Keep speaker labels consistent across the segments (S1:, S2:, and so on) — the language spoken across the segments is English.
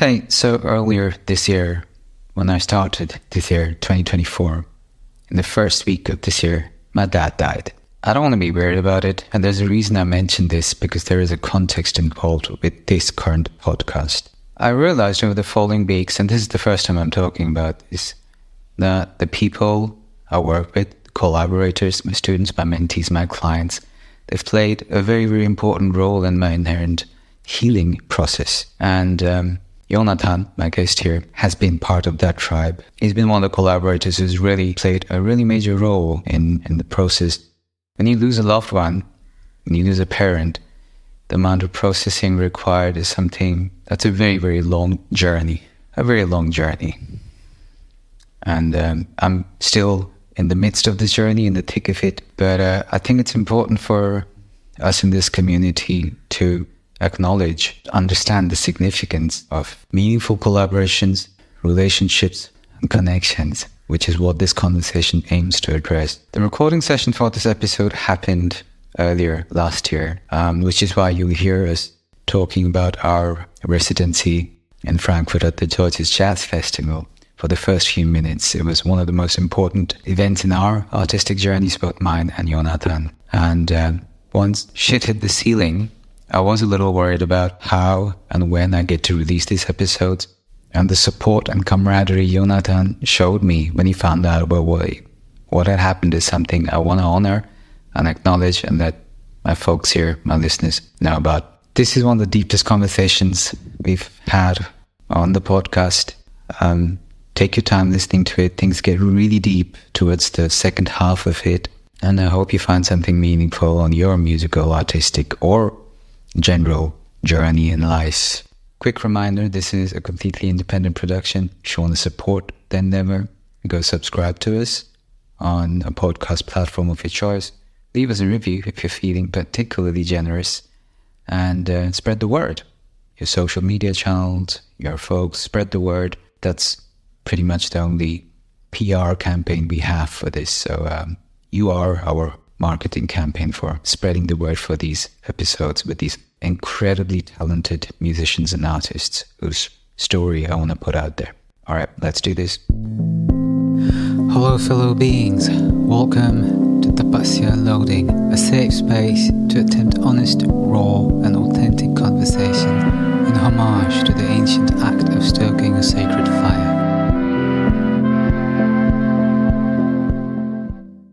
S1: Hey, so earlier this year, when I started this year, 2024, in the first week of this year, my dad died. I don't want to be weird about it, and there's a reason I mention this because there is a context involved with this current podcast. I realized over the following weeks, and this is the first time I'm talking about this, that the people I work with, collaborators, my students, my mentees, my clients, they've played a very, very important role in my inherent healing process. And Jonathan, my guest here, has been part of that tribe. He's been one of the collaborators who's really played a really major role in the process. When you lose a loved one, when you lose a parent, the amount of processing required is something that's a very, very long journey. A very long journey. And I'm still in the midst of this journey, in the thick of it. But I think it's important for us in this community to acknowledge, understand the significance of meaningful collaborations, relationships, and connections, which is what this conversation aims to address. The recording session for this episode happened earlier last year, which is why you'll hear us talking about our residency in Frankfurt at the Deutsches Jazz Festival. For the first few minutes, it was one of the most important events in our artistic journeys, both mine and Jonathan. And once shit hit the ceiling, I was a little worried about how and when I get to release these episodes. And the support and camaraderie Jonathan showed me when he found out about what had happened is something I want to honor and acknowledge, and that my folks here, my listeners, know about. This is one of the deepest conversations we've had on the podcast. Take your time listening to it. Things get really deep towards the second half of it. And I hope you find something meaningful on your musical, artistic, or general journey in life. Quick reminder, this is a completely independent production. If you want to support the endeavor, go subscribe to us on a podcast platform of your choice. Leave us a review if you're feeling particularly generous, and spread the word. Your social media channels, your folks, spread the word. That's pretty much the only PR campaign we have for this. So you are our marketing campaign for spreading the word for these episodes with these incredibly talented musicians and artists whose story I want to put out there. All right, let's do this. Hello, fellow beings. Welcome to Tapasya Loading, a safe space to attempt honest, raw, and authentic conversation in homage to the ancient act of stoking a sacred fire.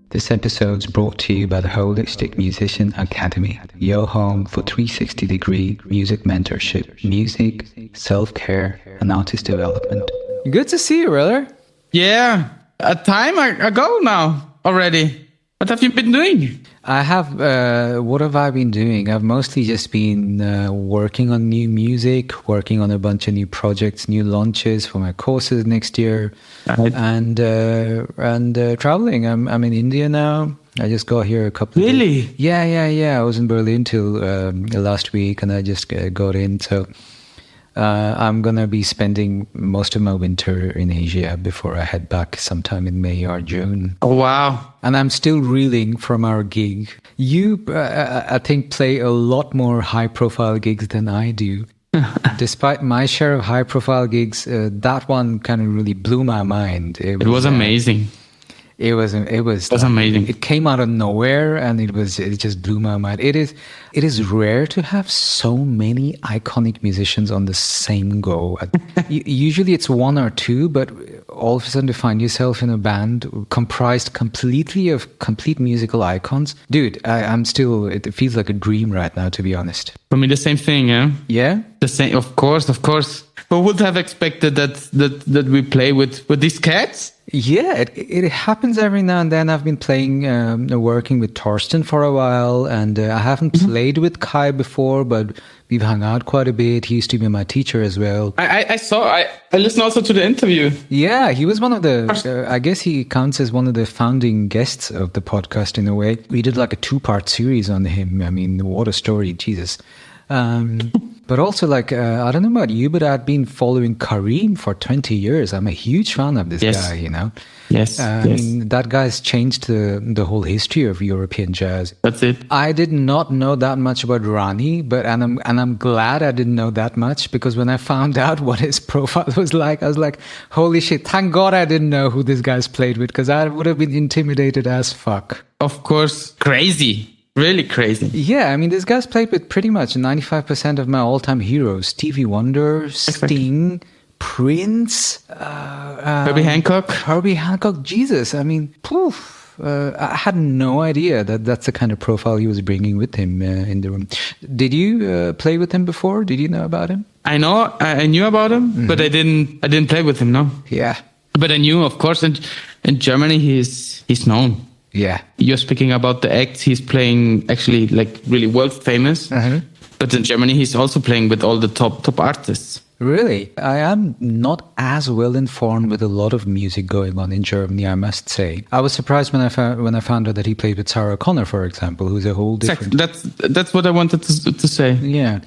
S1: This episode is brought to you by the Holistic Musician Academy, your home for 360-degree music mentorship, music, self-care, and artist development. Good to see you, brother.
S2: Yeah, a time ago now already. What have you been doing?
S1: I have, what have I been doing? I've mostly just been working on new music, working on a bunch of new projects, new launches for my courses next year, right. and traveling. I'm in India now. I just got here a couple of days. Yeah. I was in Berlin till last week, and I just got in. So I'm going to be spending most of my winter in Asia before I head back sometime in May or June.
S2: Oh, wow.
S1: And I'm still reeling from our gig. You, I think, play a lot more high-profile gigs than I do. Despite my share of high-profile gigs, that one kind of really blew my mind.
S2: It was amazing.
S1: It was
S2: amazing.
S1: It came out of nowhere, and it just blew my mind. It is rare to have so many iconic musicians on the same go. Usually it's one or two, but all of a sudden to find yourself in a band comprised completely of complete musical icons. Dude, it feels like a dream right now, to be honest.
S2: For me, the same thing, yeah?
S1: Yeah?
S2: The same, of course. Who would have expected that we play with these cats?
S1: Yeah, it happens every now and then. I've been working with Torsten for a while, and I haven't played with Kai before, but we've hung out quite a bit. He used to be my teacher as well.
S2: I listened also to the interview.
S1: Yeah, he was one of the, I guess he counts as one of the founding guests of the podcast in a way. We did like a 2-part series on him. I mean, what a story, Jesus. But also, like, I don't know about you, but I've been following Kareem for 20 years. I'm a huge fan of this
S2: Yes.
S1: guy, you know?
S2: Yes.
S1: I mean, that guy's changed the whole history of European jazz.
S2: That's it.
S1: I did not know that much about Rani, and I'm glad I didn't know that much, because when I found out what his profile was like, I was like, holy shit, thank God I didn't know who this guy's played with, because I would have been intimidated as fuck.
S2: Of course, crazy. Really crazy.
S1: Yeah, I mean, this guy's played with pretty much 95% of my all-time heroes. Stevie Wonder, Sting, Prince,
S2: Herbie Hancock.
S1: Jesus, I mean, poof. I had no idea that that's the kind of profile he was bringing with him in the room. Did you play with him before? Did you know about him?
S2: I knew about him, but I didn't play with him, no.
S1: Yeah.
S2: But I knew, of course, in Germany he's known.
S1: Yeah.
S2: You're speaking about the acts he's playing, actually, like, really world famous. But in Germany he's also playing with all the top artists.
S1: Really? I am not as well informed with a lot of music going on in Germany, I must say. I was surprised when I found out that he played with Sarah Connor, for example, who's a whole different...
S2: Exactly. That's what I wanted to say.
S1: Yeah.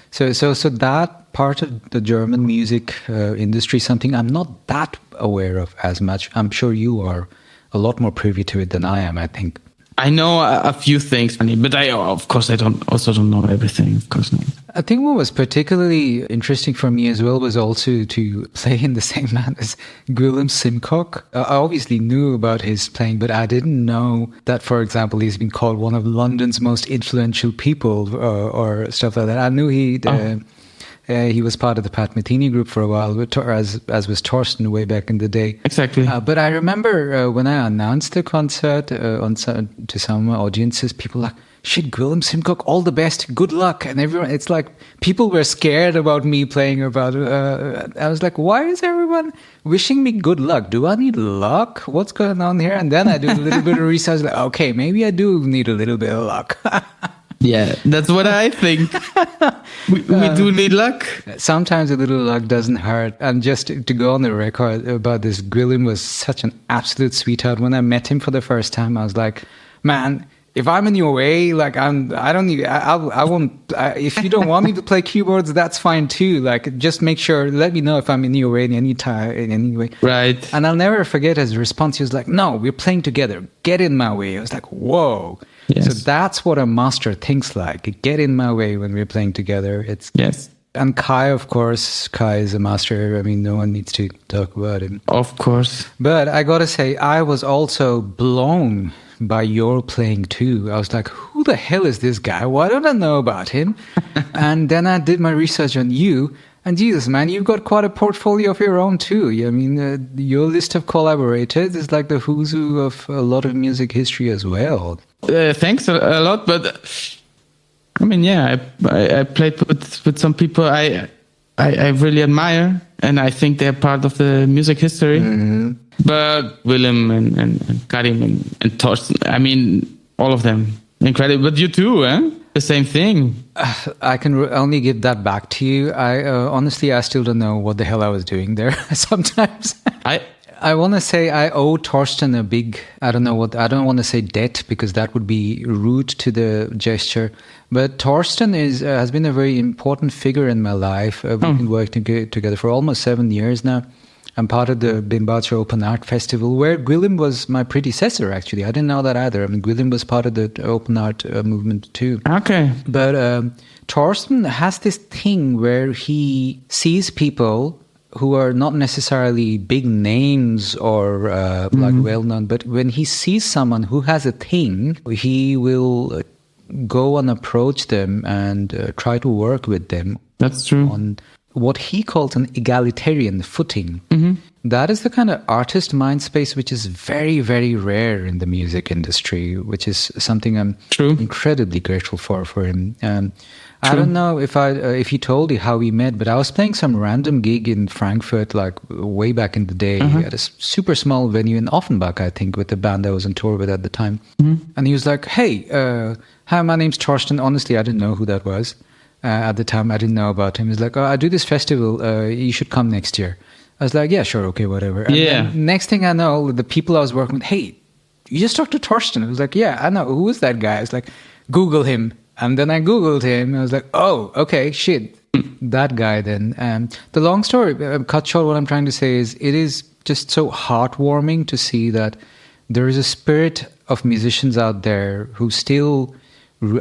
S1: So that part of the German music industry, something I'm not that aware of as much. I'm sure you are a lot more privy to it than I am, I think.
S2: I know a few things, but I don't know everything, of course not.
S1: I think what was particularly interesting for me as well was also to play in the same band as Willem Simcock. I obviously knew about his playing, but I didn't know that, for example, he's been called one of London's most influential people or stuff like that. I knew he was part of the Pat Metheny group for a while, as was Torsten way back in the day.
S2: Exactly.
S1: But I remember when I announced the concert to some audiences, people were like, shit, Willem Simcock, all the best, good luck. And everyone, it's like, people were scared about me playing about it. I was like, why is everyone wishing me good luck? Do I need luck? What's going on here? And then I do a little bit of research, like, okay, maybe I do need a little bit of luck.
S2: Yeah, that's what I think. We do need luck.
S1: Sometimes a little luck doesn't hurt. And just to go on the record about this, Willem was such an absolute sweetheart. When I met him for the first time, I was like, man, if I'm in your way, like I won't. If you don't want me to play keyboards, that's fine too. Like, just make sure, let me know if I'm in your way in any way.
S2: Right.
S1: And I'll never forget his response. He was like, "No, we're playing together. Get in my way." I was like, "Whoa."
S2: Yes.
S1: So that's what a master thinks like. Get in my way when we're playing together.
S2: Yes.
S1: And Kai, of course, Kai is a master. I mean, no one needs to talk about him.
S2: Of course.
S1: But I gotta say, I was also blown by your playing too. I was like, who the hell is this guy? Why don't I know about him? And then I did my research on you. And Jesus, man, you've got quite a portfolio of your own too. I mean, your list of collaborators is like the who's who of a lot of music history as well.
S2: Thanks a lot, but I mean, yeah, I played with some people I really admire, and I think they're part of the music history. Mm-hmm. But Willem and Karim and Torsten, I mean, all of them, incredible. But you too, eh? The same thing.
S1: I can only give that back to you. Honestly, I still don't know what the hell I was doing there sometimes. I want to say I owe Torsten a big, I don't want to say debt because that would be rude to the gesture. But Torsten has been a very important figure in my life. We've been working together for almost 7 years now. I'm part of the Bimbacher Open Art Festival, where Willem was my predecessor, actually. I didn't know that either. I mean, Willem was part of the open art movement too.
S2: Okay.
S1: But Torsten has this thing where he sees people who are not necessarily big names or like well-known, but when he sees someone who has a thing, he will go and approach them and try to work with them.
S2: That's true.
S1: On what he calls an egalitarian footing. Mm-hmm. That is the kind of artist mind space which is very, very rare in the music industry, which is something I'm incredibly grateful for him. I don't know if he told you how we met, but I was playing some random gig in Frankfurt, like way back in the day, at a super small venue in Offenbach, I think, with the band I was on tour with at the time. Mm-hmm. And he was like, hey, hi, my name's Torsten. Honestly, I didn't know who that was. At the time, I didn't know about him. He's like, I do this festival. You should come next year. I was like, yeah, sure, okay, whatever. And then next thing I know, the people I was working with, hey, you just talked to Torsten. I was like, yeah, I know. Who is that guy? I was like, Google him. And then I Googled him. I was like, oh, okay, shit. that guy then. The long story, cut short, what I'm trying to say is it is just so heartwarming to see that there is a spirit of musicians out there who still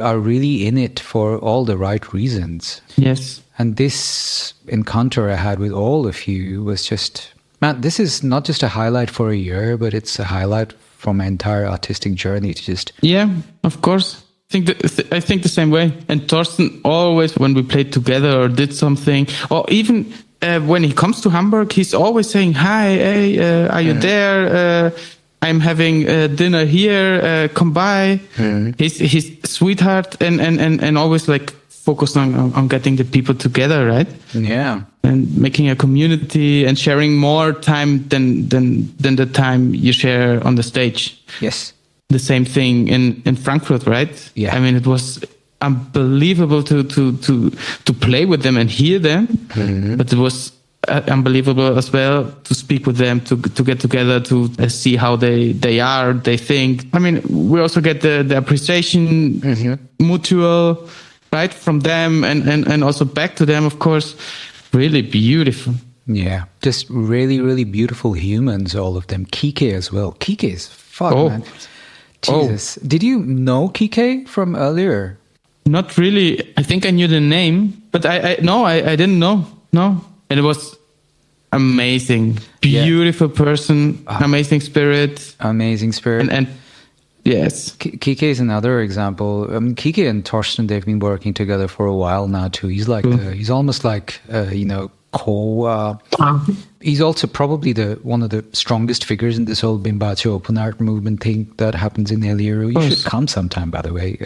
S1: are really in it for all the right reasons.
S2: Yes.
S1: And this encounter I had with all of you was just, man, this is not just a highlight for a year, but it's a highlight from my entire artistic journey to just...
S2: Yeah, of course. I think the same way. And Torsten always, when we played together or did something, or even when he comes to Hamburg, he's always saying, "Hi, hey, are you there? I'm having dinner here. Come by." He's sweetheart and always like focused on getting the people together, right?
S1: Yeah.
S2: And making a community and sharing more time than the time you share on the stage.
S1: Yes.
S2: The same thing in Frankfurt, right?
S1: Yeah.
S2: I mean, it was unbelievable to play with them and hear them, but it was unbelievable as well to speak with them, to get together, to see how they are, they think. I mean, we also get the appreciation mutual, right, from them and also back to them, of course. Really beautiful.
S1: Yeah, just really, really beautiful humans, all of them. Kike as well. Kike is fuck, man. Jesus. Did you know Kike from earlier?
S2: Not really. I think I knew the name, but I didn't know. No. And it was amazing. Beautiful person, amazing spirit.
S1: Amazing spirit.
S2: And yes.
S1: Kike is another example. Kike and Torsten, they've been working together for a while now too. He's like, he's almost like, he's also probably one of the strongest figures in this whole Bimbacho open art movement thing that happens in Eliru. You should come sometime, by the way.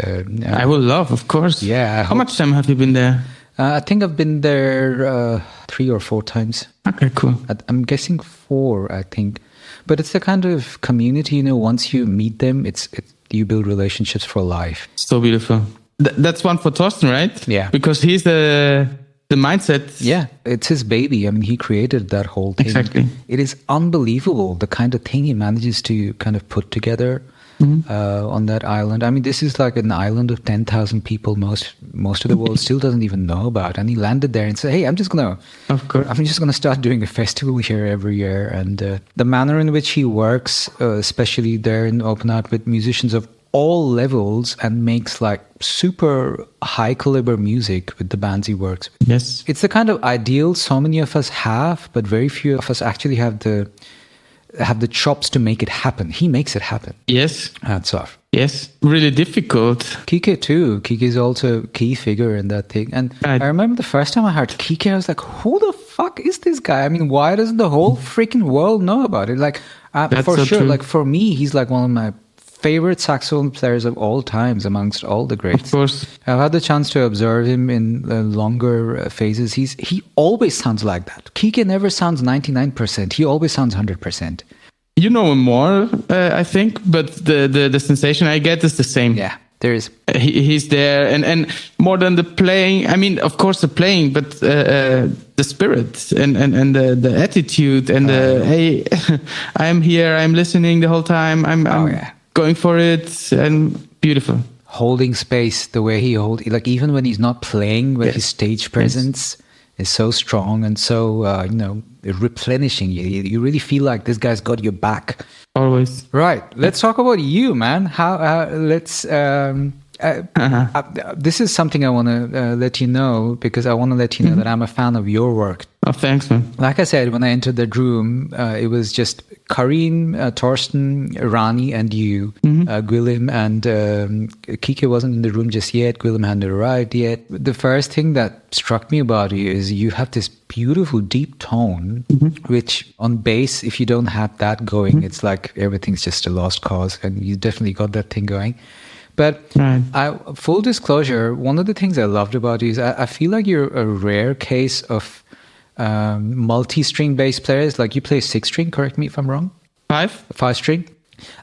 S2: I will love, of course.
S1: Yeah.
S2: How much time have you been there?
S1: I think I've been there 3 or 4 times.
S2: Okay, cool.
S1: I'm guessing 4, I think. But it's the kind of community, once you meet them, it's you build relationships for life.
S2: So beautiful. That's one for Torsten, right?
S1: Yeah.
S2: Because he's the mindset.
S1: Yeah, it's his baby. I mean, he created that whole thing.
S2: Exactly.
S1: It is unbelievable, the kind of thing he manages to kind of put together on that island. I mean, this is like an island of 10,000 people most of the world still doesn't even know about. And he landed there and said, "Hey, I'm just going to start doing a festival here every year." And the manner in which he works, especially there in Open Art with musicians of all levels, and makes like super high caliber music with the bands he works with.
S2: Yes.
S1: It's the kind of ideal so many of us have, but very few of us actually have the chops to make it happen. He makes it happen.
S2: Yes.
S1: Hats off.
S2: Yes. Really difficult.
S1: Kike too. Kike is also a key figure in that thing. And I remember the first time I heard Kike, I was like, who the fuck is this guy? I mean, why doesn't the whole freaking world know about it? Like, for sure, true. Like for me, he's like one of my favorite saxophone players of all times amongst all the greats.
S2: Of course.
S1: I've had the chance to observe him in longer phases. He always sounds like that. Kike never sounds 99%. He always sounds 100%.
S2: You know him more, I think, but the sensation I get is the same.
S1: Yeah, there is.
S2: He's there, and more than the playing. I mean, of course, the playing, but the spirit and the attitude and hey, I'm here, I'm listening the whole time. I'm going for it, and beautiful.
S1: Holding space, the way he holds, like even when he's not playing, but his stage presence is so strong and so replenishing. You really feel like this guy's got your back.
S2: Always.
S1: Right. Let's talk about you, man. This is something I want to let you know, because I want to let you know that I'm a fan of your work.
S2: Oh, thanks, man.
S1: Like I said, when I entered the room, it was just Karim, Torsten, Rani, and you, Gwilym, and Kike wasn't in the room just yet. Gwilym hadn't arrived yet. The first thing that struck me about you is you have this beautiful deep tone, which on bass, if you don't have that going, it's like everything's just a lost cause, and you definitely got that thing going. But full disclosure, one of the things I loved about you is I feel like you're a rare case of multi-string bass players. Like you play 6-string, correct me if I'm wrong? 5-string.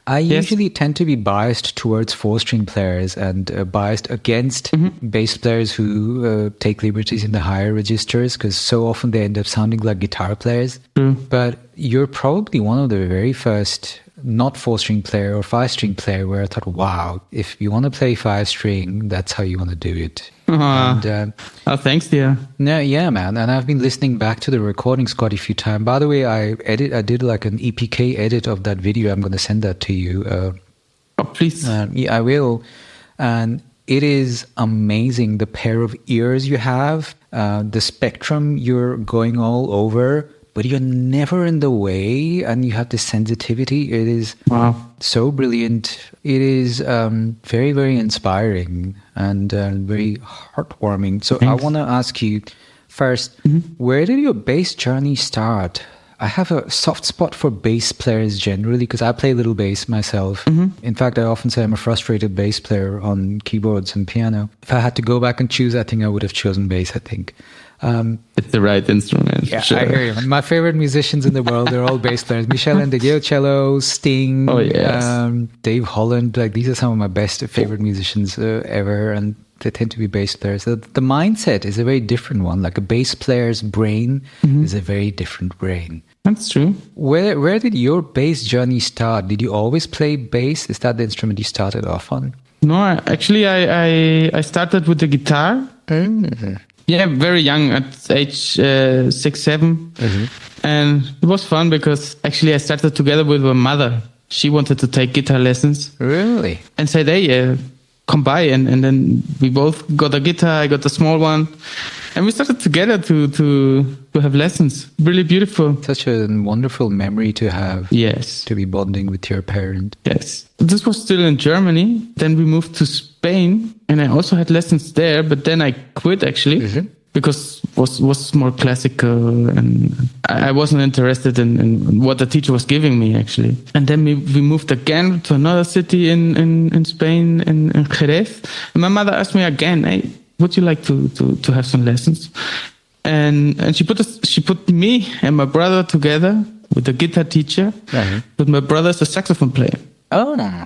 S1: I usually tend to be biased towards 4-string players and biased against bass players who take liberties in the higher registers, because so often they end up sounding like guitar players. But you're probably one of the very first not 4-string player or 5-string player where I thought, wow, if you want to play 5-string, that's how you want to do it. And
S2: Oh, thanks, dear.
S1: no, yeah, man. And I've been listening back to the recordings quite a few times. By the way, I did like an EPK edit of that video. I'm going to send that to you.
S2: Oh, please.
S1: Yeah, I will. And it is amazing the pair of ears you have, the spectrum you're going all over, but you're never in the way, and you have the sensitivity. It is so brilliant. It is very, very inspiring and very heartwarming. So
S2: Thanks.
S1: I want to ask you first, where did your bass journey start? I have a soft spot for bass players generally because I play a little bass myself. In fact, I often say I'm a frustrated bass player on keyboards and piano. If I had to go back and choose, I think I would have chosen bass, I think.
S2: It's the right instrument.
S1: Yeah,
S2: sure.
S1: I hear you. My favorite musicians in the world, they're all bass players. Michel and the cello, Sting, Dave Holland. Like, these are some of my best favorite musicians ever. And they tend to be bass players. So the mindset is a very different one. Like a bass player's brain is a very different brain.
S2: That's true.
S1: Where did your bass journey start? Did you always play bass? Is that the instrument you started off on?
S2: No, actually, I started with the guitar. Yeah, very young, at age 6, 7. And it was fun because actually I started together with my mother. She wanted to take guitar lessons.
S1: Really?
S2: And said, hey, come by. And then we both got a guitar. I got the small one. And we started together to have lessons. Really beautiful.
S1: Such a wonderful memory to have.
S2: Yes.
S1: To be bonding with your parent.
S2: Yes. This was still in Germany. Then we moved to Spain. And I also had lessons there. But then I quit, actually. Because was more classical. And I wasn't interested in what the teacher was giving me, actually. And then we moved again to another city in Spain, in Jerez. And my mother asked me again, hey, would you like to have some lessons? And she put me and my brother together with the guitar teacher. But my brother's a saxophone player.
S1: Oh, no.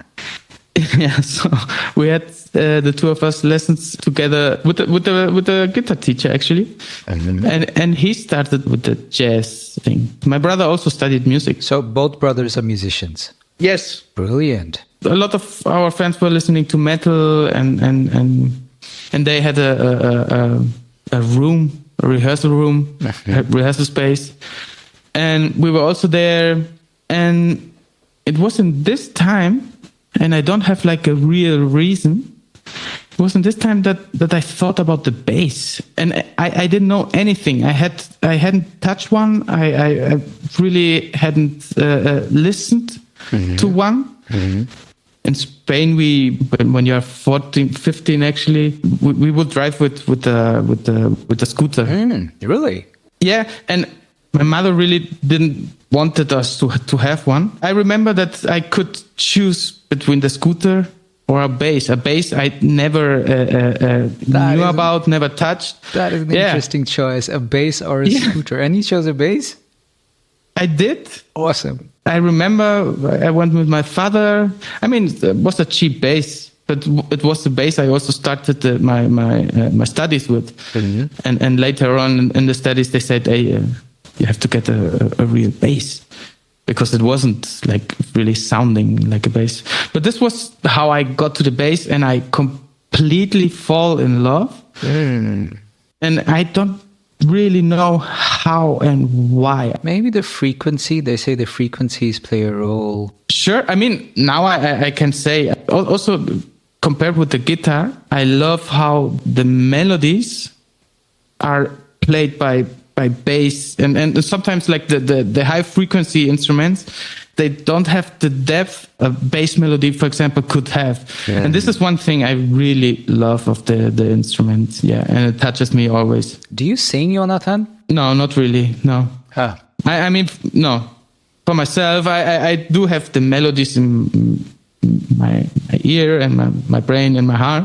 S2: Yeah, so we had the two of us lessons together with the guitar teacher, actually. And he started with the jazz thing. My brother also studied music.
S1: So both brothers are musicians.
S2: Yes.
S1: Brilliant.
S2: A lot of our friends were listening to metal and they had a room, a rehearsal room, a rehearsal space. And we were also there. And it was in this time, and I don't have like a real reason, it was in this time that I thought about the bass. And I didn't know anything. I hadn't touched one. I really hadn't listened to one. In Spain, when you're 14, 15, actually, we would drive with the scooter.
S1: Really?
S2: Yeah, and my mother really didn't wanted us to have one. I remember that I could choose between the scooter or a bass. A bass I never knew about, never touched.
S1: That is an interesting choice. A bass or a scooter. And you chose a bass?
S2: I did.
S1: Awesome.
S2: I remember I went with my father. I mean, it was a cheap bass, but it was the bass I also started my studies with. And later on in the studies, they said, hey, you have to get a real bass, because it wasn't like really sounding like a bass. But this was how I got to the bass, and I completely fall in love. And I don't really know how and why.
S1: Maybe the frequency. They say the frequencies play a role.
S2: Sure. I mean, now I can say, also compared with the guitar, I love how the melodies are played by bass, and sometimes like the high frequency instruments, they don't have the depth a bass melody, for example, could have. And this is one thing I really love of the instrument. Yeah, and it touches me always.
S1: Do you sing, Jonathan?
S2: No, not really. No. I mean, no. For myself, I do have the melodies in my ear and my brain and my heart.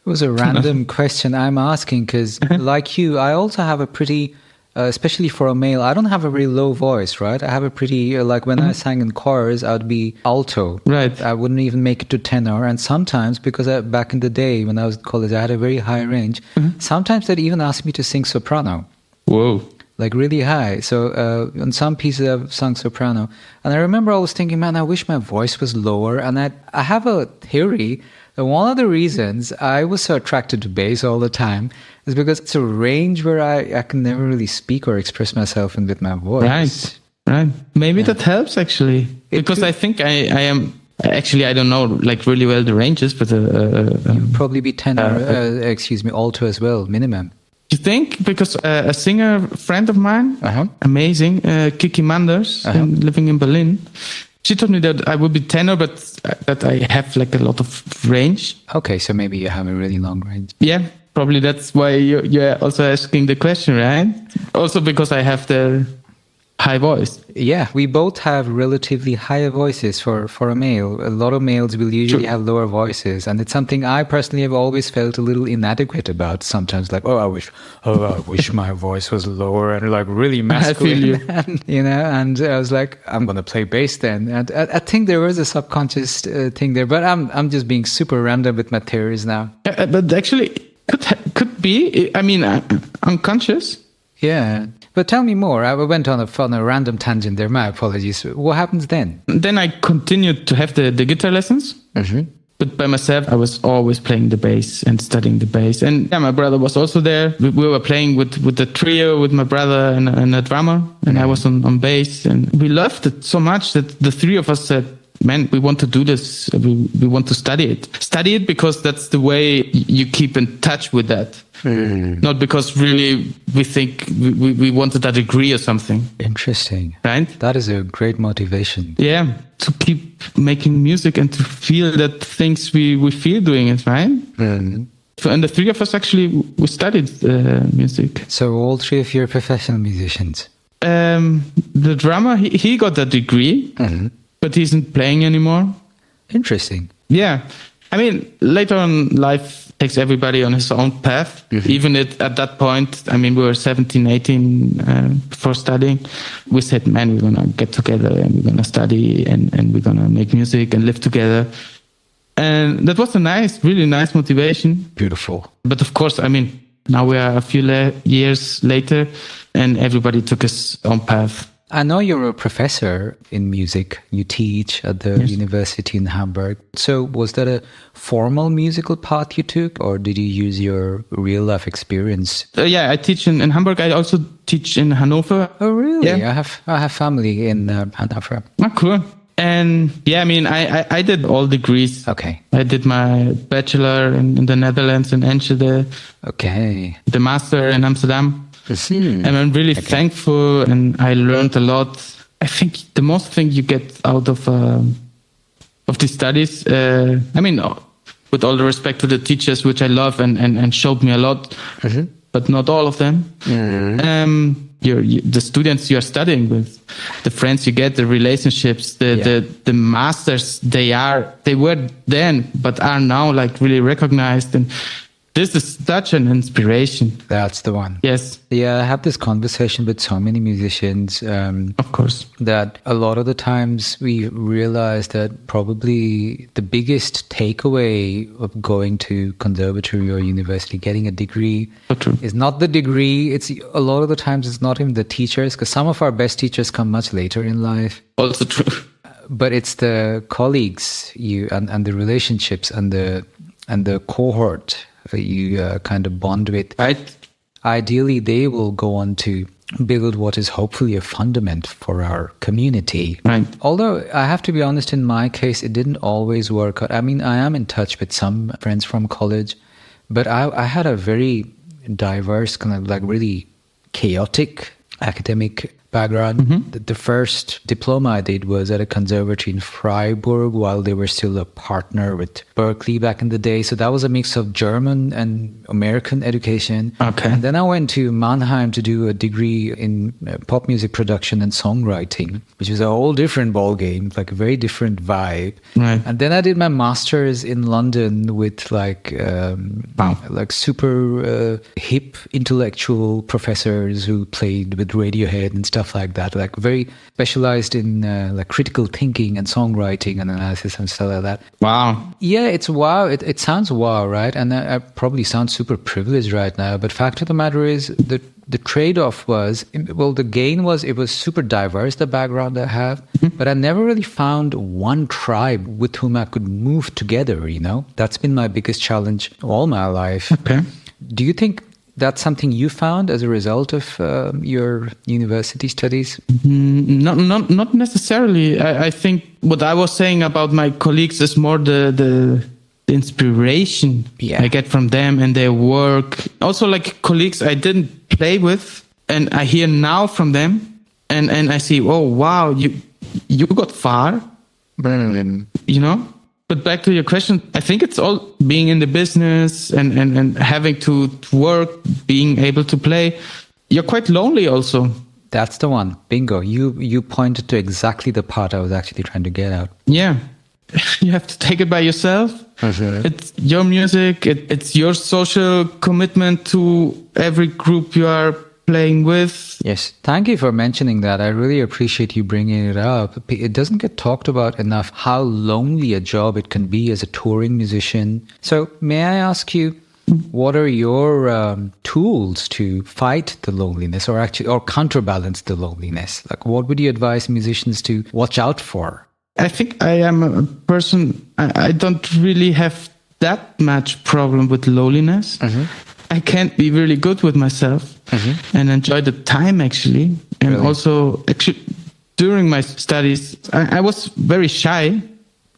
S1: It was a random question I'm asking because, like you, I also have a pretty, especially for a male, I don't have a really low voice, right? I have a pretty, like when I sang in chorus, I would be alto.
S2: Right.
S1: I wouldn't even make it to tenor. And sometimes, because back in the day when I was in college, I had a very high range. Sometimes they'd even ask me to sing soprano.
S2: Whoa.
S1: Like really high. So on some pieces I've sung soprano. And I remember I was thinking, man, I wish my voice was lower. And I have a theory One of the reasons I was so attracted to bass all the time is because it's a range where I can never really speak or express myself in with my voice.
S2: Right. Maybe that helps actually, because I think I am actually, I don't know like really well the ranges, but
S1: You'd probably be tenor, alto as well, minimum.
S2: You think? Because a singer friend of mine, amazing, Kiki Manders, living in Berlin, she told me that I would be tenor, but that I have like a lot of range.
S1: Okay, so maybe you have a really long range.
S2: Yeah, probably that's why you're also asking the question, right? Also because I have the high voice.
S1: Yeah, we both have relatively higher voices for a male. A lot of males will usually have lower voices, and it's something I personally have always felt a little inadequate about. Sometimes, like, I wish my voice was lower and like really masculine. I feel you. And I was like, I'm gonna play bass then. And I think there was a subconscious thing there, but I'm just being super random with my theories now.
S2: But actually, could be. I mean, unconscious.
S1: Yeah. But tell me more. I went on a random tangent there. My apologies. What happens then?
S2: Then I continued to have the guitar lessons. But by myself, I was always playing the bass and studying the bass. And yeah, my brother was also there. We were playing with the trio, with my brother and a drummer. And I was on bass. And we loved it so much that the three of us said, man, we want to do this. We want to study it. Study it because that's the way you keep in touch with that. Not because really we think we wanted a degree or something.
S1: Interesting.
S2: Right?
S1: That is a great motivation.
S2: Yeah. To keep making music and to feel that things we feel doing it, right? So, and the three of us actually, we studied music.
S1: So all three of you are professional musicians?
S2: The drummer, he got a degree. But he isn't playing anymore.
S1: Interesting.
S2: Yeah. I mean, later on, life takes everybody on his own path. Even at that point, I mean, we were 17, 18 before studying. We said, man, we're going to get together and we're going to study and we're going to make music and live together. And that was a really nice motivation.
S1: Beautiful.
S2: But of course, I mean, now we are a few years later and everybody took his own path.
S1: I know you're a professor in music. You teach at the university in Hamburg. So was that a formal musical path you took, or did you use your real life experience?
S2: Yeah, I teach in Hamburg. I also teach in Hanover.
S1: Oh, really?
S2: Yeah.
S1: I have family in Hanover.
S2: Oh, cool. And yeah, I mean, I did all degrees.
S1: Okay.
S2: I did my bachelor in the Netherlands in Enschede.
S1: Okay.
S2: The master in Amsterdam. And I'm really thankful, and I learned a lot. I think the most thing you get out of these studies, I mean, with all the respect to the teachers, which I love and showed me a lot, but not all of them. The students you are studying with, the friends you get, the relationships, the masters, they were then, but are now like really recognized. And this is such an inspiration.
S1: That's the one.
S2: Yes.
S1: Yeah, I have this conversation with so many musicians.
S2: Of course.
S1: That a lot of the times we realize that probably the biggest takeaway of going to conservatory or university, getting a degree, is not the degree. It's a lot of the times it's not even the teachers, because some of our best teachers come much later in life.
S2: Also true.
S1: But it's the colleagues and the relationships and the cohort you kind of bond with.
S2: Right.
S1: Ideally, they will go on to build what is hopefully a fundament for our community.
S2: Right.
S1: Although I have to be honest, in my case, it didn't always work out. I mean, I am in touch with some friends from college, but I had a very diverse, kind of like really chaotic academic background. The first diploma I did was at a conservatory in Freiburg while they were still a partner with Berkeley back in the day. So that was a mix of German and American education.
S2: Okay.
S1: And then I went to Mannheim to do a degree in pop music production and songwriting, which was a whole different ballgame, like a very different vibe.
S2: Right.
S1: And then I did my master's in London with like super hip intellectual professors who played with Radiohead and stuff stuff like that, like very specialized in like critical thinking and songwriting and analysis and stuff like that.
S2: Wow.
S1: Yeah, it's wow. It sounds wow, right? And I probably sound super privileged right now. But fact of the matter is, the trade-off was, well, the gain was it was super diverse, the background I have. But I never really found one tribe with whom I could move together, you know? That's been my biggest challenge all my life.
S2: Okay.
S1: Do you think that's something you found as a result of your university studies?
S2: Not necessarily. I think what I was saying about my colleagues is more the inspiration I get from them and their work. Also, like colleagues I didn't play with, and I hear now from them, and I see, oh wow, you got far, you know. But back to your question, I think it's all being in the business and having to work, being able to play. You're quite lonely also.
S1: That's the one. Bingo. You pointed to exactly the part I was actually trying to get out.
S2: Yeah. You have to take it by yourself. Okay. It's your music. It's your social commitment to every group you are playing with.
S1: Yes. Thank you for mentioning that. I really appreciate you bringing it up. It doesn't get talked about enough how lonely a job it can be as a touring musician. So may I ask you, what are your tools to fight the loneliness or counterbalance the loneliness? Like, what would you advise musicians to watch out for?
S2: I think I am a person, I don't really have that much problem with loneliness. I can be really good with myself and enjoy the time, actually. And also, actually, during my studies, I was very shy.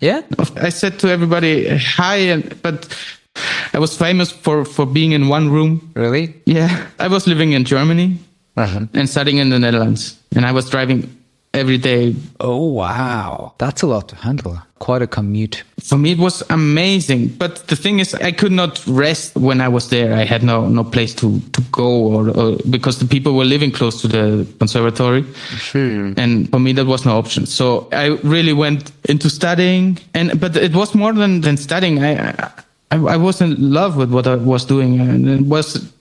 S1: Yeah?
S2: I said to everybody, hi, but I was famous for being in one room.
S1: Really?
S2: Yeah. I was living in Germany and studying in the Netherlands. And I was driving every day.
S1: Oh, wow. That's a lot to handle. Quite a commute.
S2: For me, it was amazing. But the thing is, I could not rest when I was there. I had no place to go or because the people were living close to the conservatory. And for me, that was no option. So I really went into studying. But it was more than studying. I was in love with what I was doing. And it was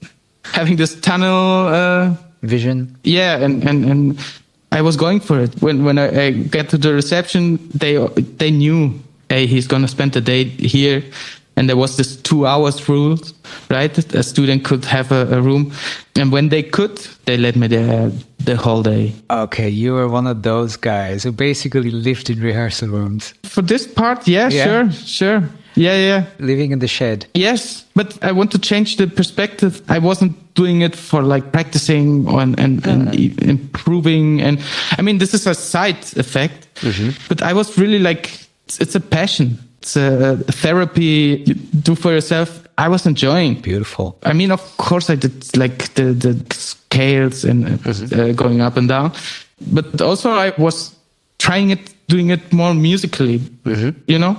S2: having this tunnel
S1: vision.
S2: Yeah. And I was going for it. When I get to the reception, they knew, hey, he's going to spend the day here. And there was this 2 hours rule, right? A student could have a room. And when they could, they let me there the whole day.
S1: Okay, you were one of those guys who basically lived in rehearsal rooms.
S2: For this part, yeah. Sure. Yeah.
S1: Living in the shed.
S2: Yes, but I want to change the perspective. I wasn't doing it for like practicing and improving. And I mean, this is a side effect, but I was really like, it's a passion. It's a therapy you do for yourself. I was enjoying.
S1: Beautiful.
S2: I mean, of course I did like the scales and going up and down, but also I was doing it more musically, you know?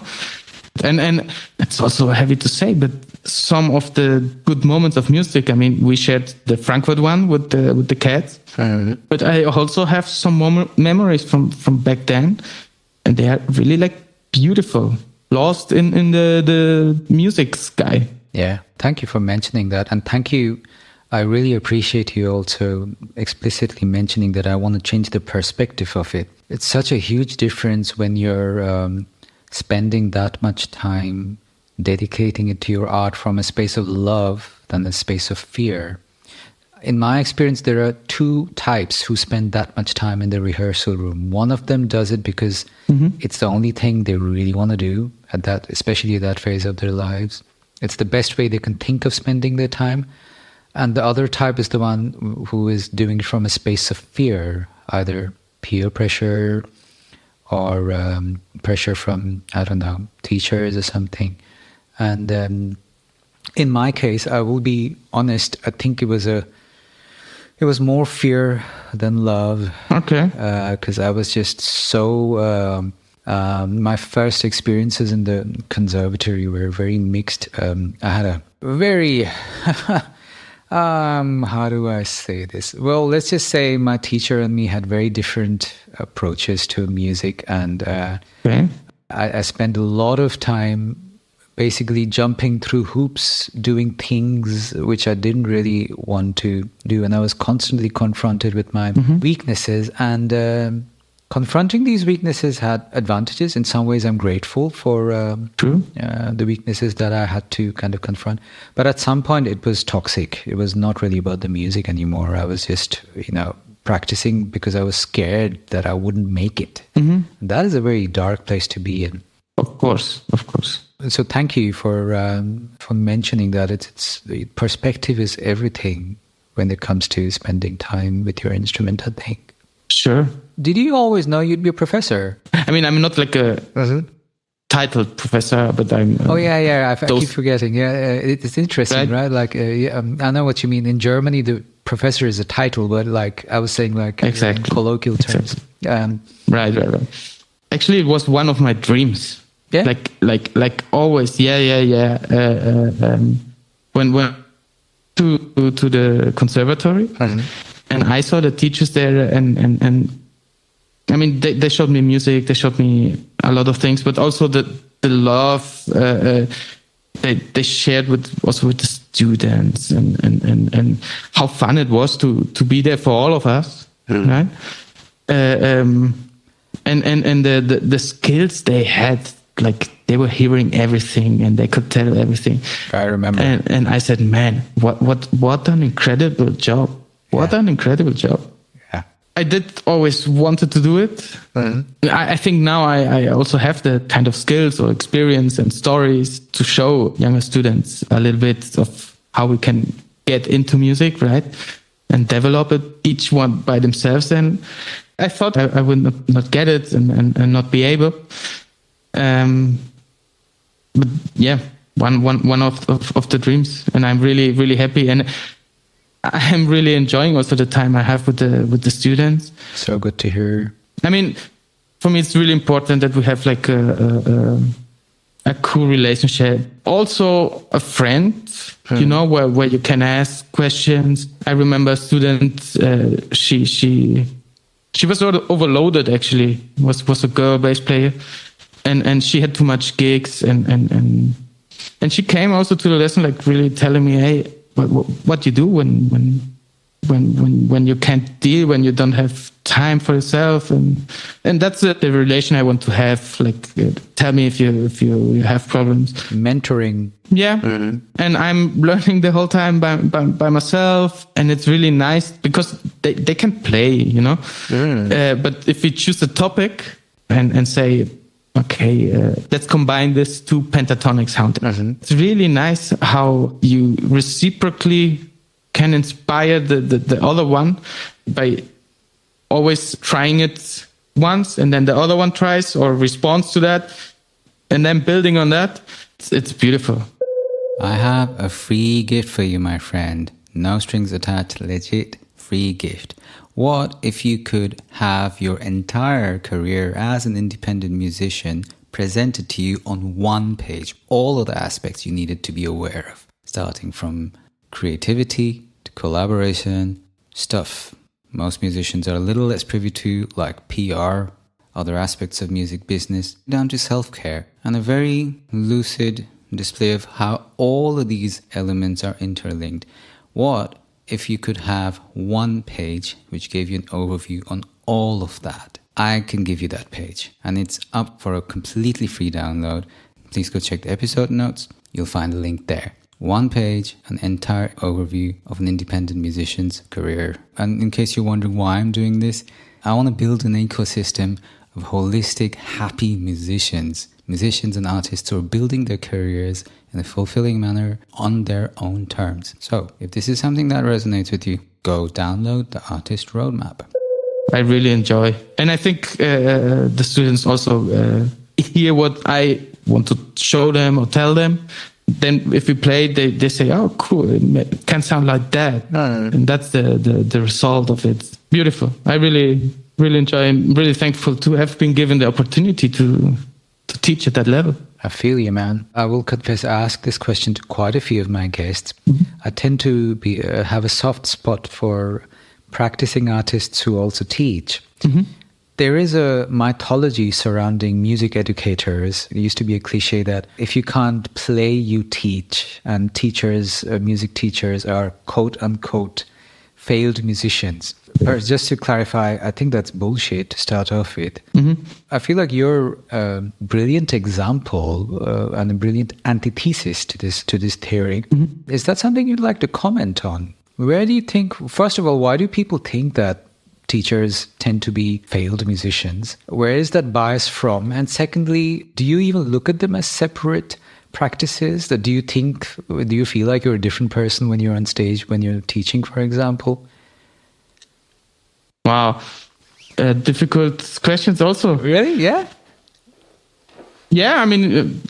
S2: And it's also heavy to say, but some of the good moments of music, I mean, we shared the Frankfurt one with the cats, but I also have some memories from back then, and they are really like beautiful, lost in the music sky.
S1: Yeah, thank you for mentioning that, and thank you. I really appreciate you also explicitly mentioning that I want to change the perspective of it. It's such a huge difference when you're spending that much time dedicating it to your art from a space of love than a space of fear. In my experience, there are two types who spend that much time in the rehearsal room. One of them does it because it's the only thing they really want to do at that, especially at that phase of their lives. It's the best way they can think of spending their time. And the other type is the one who is doing it from a space of fear, either peer pressure or pressure from, I don't know, teachers or something. And in my case, I will be honest, I think it was more fear than love.
S2: Okay.
S1: Because I was just so... my first experiences in the conservatory were very mixed. I had a very... how do I say this? Well, let's just say my teacher and me had very different approaches to music. And I spent a lot of time basically jumping through hoops, doing things which I didn't really want to do. And I was constantly confronted with my weaknesses. And confronting these weaknesses had advantages. In some ways, I'm grateful for the weaknesses that I had to kind of confront. But at some point, it was toxic. It was not really about the music anymore. I was just, practicing because I was scared that I wouldn't make it. That is a very dark place to be in.
S2: Of course.
S1: So thank you for mentioning that. It's perspective is everything when it comes to spending time with your instrument, I think.
S2: Sure.
S1: Did you always know you'd be a professor?
S2: I mean, I'm not like a titled professor, but I'm...
S1: I keep forgetting. Yeah, it's interesting, right? Like, I know what you mean. In Germany, the professor is a title, but like I was saying, like
S2: exactly.
S1: in colloquial terms.
S2: Right. Actually, it was one of my dreams.
S1: Yeah.
S2: Like always. Yeah. When to the conservatory, and I saw the teachers there, and I mean, they showed me music, they showed me a lot of things, but also the love they shared with the students, and how fun it was to be there for all of us, right? And the skills they had, like they were hearing everything and they could tell everything.
S1: I remember. And
S2: I said, man, what an incredible job! What an incredible job! I did always wanted to do it. I think now I also have the kind of skills or experience and stories to show younger students a little bit of how we can get into music, right? And develop it, each one by themselves. And I thought I would not get it and not be able. But yeah, one of the dreams. And I'm really, really happy. And I'm really enjoying also the time I have with the students.
S1: So good to hear.
S2: I mean, for me, it's really important that we have like a cool relationship. Also, a friend, where you can ask questions. I remember a student. She was sort of overloaded. Actually, was a girl bass player, and she had too much gigs, and she came also to the lesson like really telling me, hey, what you do when you can't deal, when you don't have time for yourself, and that's the relation I want to have. Like, tell me if you have problems.
S1: Mentoring.
S2: Yeah, and I'm learning the whole time by myself, and it's really nice because they can play, But if we choose a topic and say, okay, let's combine this to pentatonic sound. It's really nice how you reciprocally can inspire the other one by always trying it once, and then the other one tries or responds to that, and then building on that. It's beautiful.
S1: I have a free gift for you, my friend. No strings attached, legit free gift. What if you could have your entire career as an independent musician presented to you on one page? All of the aspects you needed to be aware of, starting from creativity to collaboration, stuff most musicians are a little less privy to, like PR, other aspects of music business, down to self-care, and a very lucid display of how all of these elements are interlinked. What if you could have one page which gave you an overview on all of that? I can give you that page, and it's up for a completely free download. Please go check the episode notes. You'll find a link there. One page, an entire overview of an independent musician's career. And in case you're wondering why I'm doing this, I want to build an ecosystem of holistic, happy musicians and artists who are building their careers in a fulfilling manner on their own terms. So if this is something that resonates with you, go download the Artist Roadmap.
S2: I really enjoy. And I think the students also hear what I want to show them or tell them. Then if we play, they say, oh, cool, it can sound like that. And that's the result of it. Beautiful. I really, really enjoy. I'm really thankful to have been given the opportunity to teach at that level.
S1: I feel you, man. I will confess, I ask this question to quite a few of my guests. I tend to have a soft spot for practicing artists who also teach. There is a mythology surrounding music educators. It used to be a cliche that if you can't play, you teach. And teachers, music teachers are quote unquote failed musicians. But just to clarify, I think that's bullshit to start off with. I feel like you're a brilliant example and a brilliant antithesis to this theory. Is that something you'd like to comment on? Where do you think, first of all, why do people think that teachers tend to be failed musicians? Where is that bias from? And secondly, do you even look at them as separate practices? Do you feel like you're a different person when you're on stage, when you're teaching, for example?
S2: Wow. Difficult questions also.
S1: Really? Yeah?
S2: Yeah, I mean,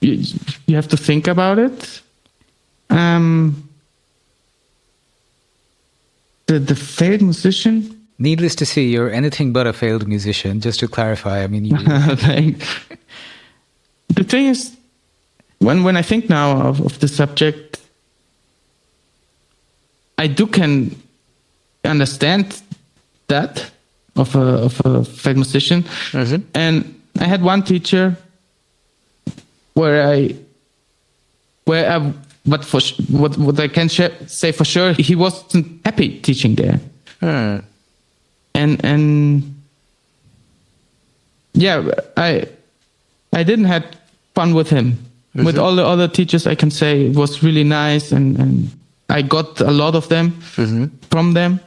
S2: you have to think about it. The failed musician.
S1: Needless to say, you're anything but a failed musician, just to clarify. I mean,
S2: the thing is, when I think now of the subject, I can understand that of a failed musician. And I had one teacher what I can say for sure, he wasn't happy teaching there. And yeah, I didn't have fun with him. With all the other teachers, I can say it was really nice, and I got a lot of them from them,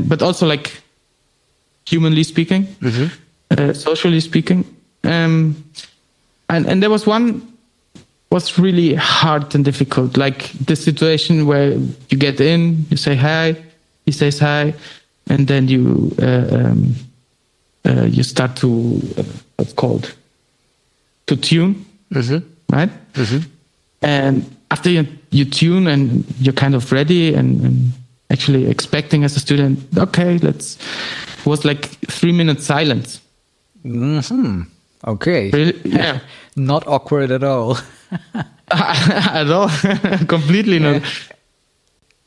S2: but also like humanly speaking, socially speaking, and there was one was really hard and difficult, like the situation where you get in, you say hi, he says hi, and then you start to what's called to tune, right? And after you tune and you're kind of ready and actually expecting as a student, okay, was like 3 minutes silence.
S1: Okay.
S2: Really? Yeah.
S1: Not awkward at all.
S2: At all. Completely not.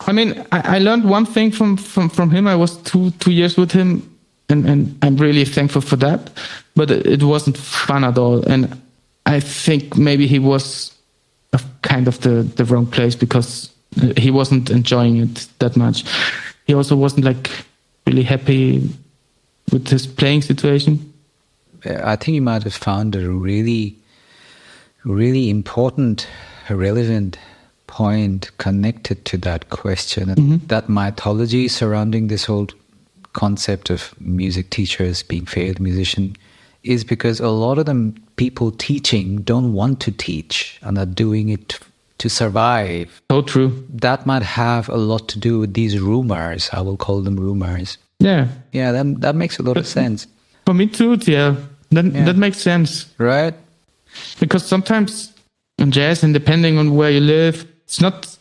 S2: I mean, I learned one thing from him. I was two years with him, and I'm really thankful for that. But it wasn't fun at all. And I think maybe he was kind of the wrong place, because he wasn't enjoying it that much. He also wasn't like really happy with his playing situation.
S1: I think you might have found a really, really important, relevant point connected to that question. And that mythology surrounding this whole concept of music teachers being failed musicians is because a lot of them people teaching don't want to teach and are doing it to survive.
S2: So true.
S1: That might have a lot to do with these rumors. I will call them rumors.
S2: Yeah.
S1: Yeah, that makes a lot of sense.
S2: For me too, yeah. That makes sense.
S1: Right?
S2: Because sometimes in jazz, and depending on where you live, it's not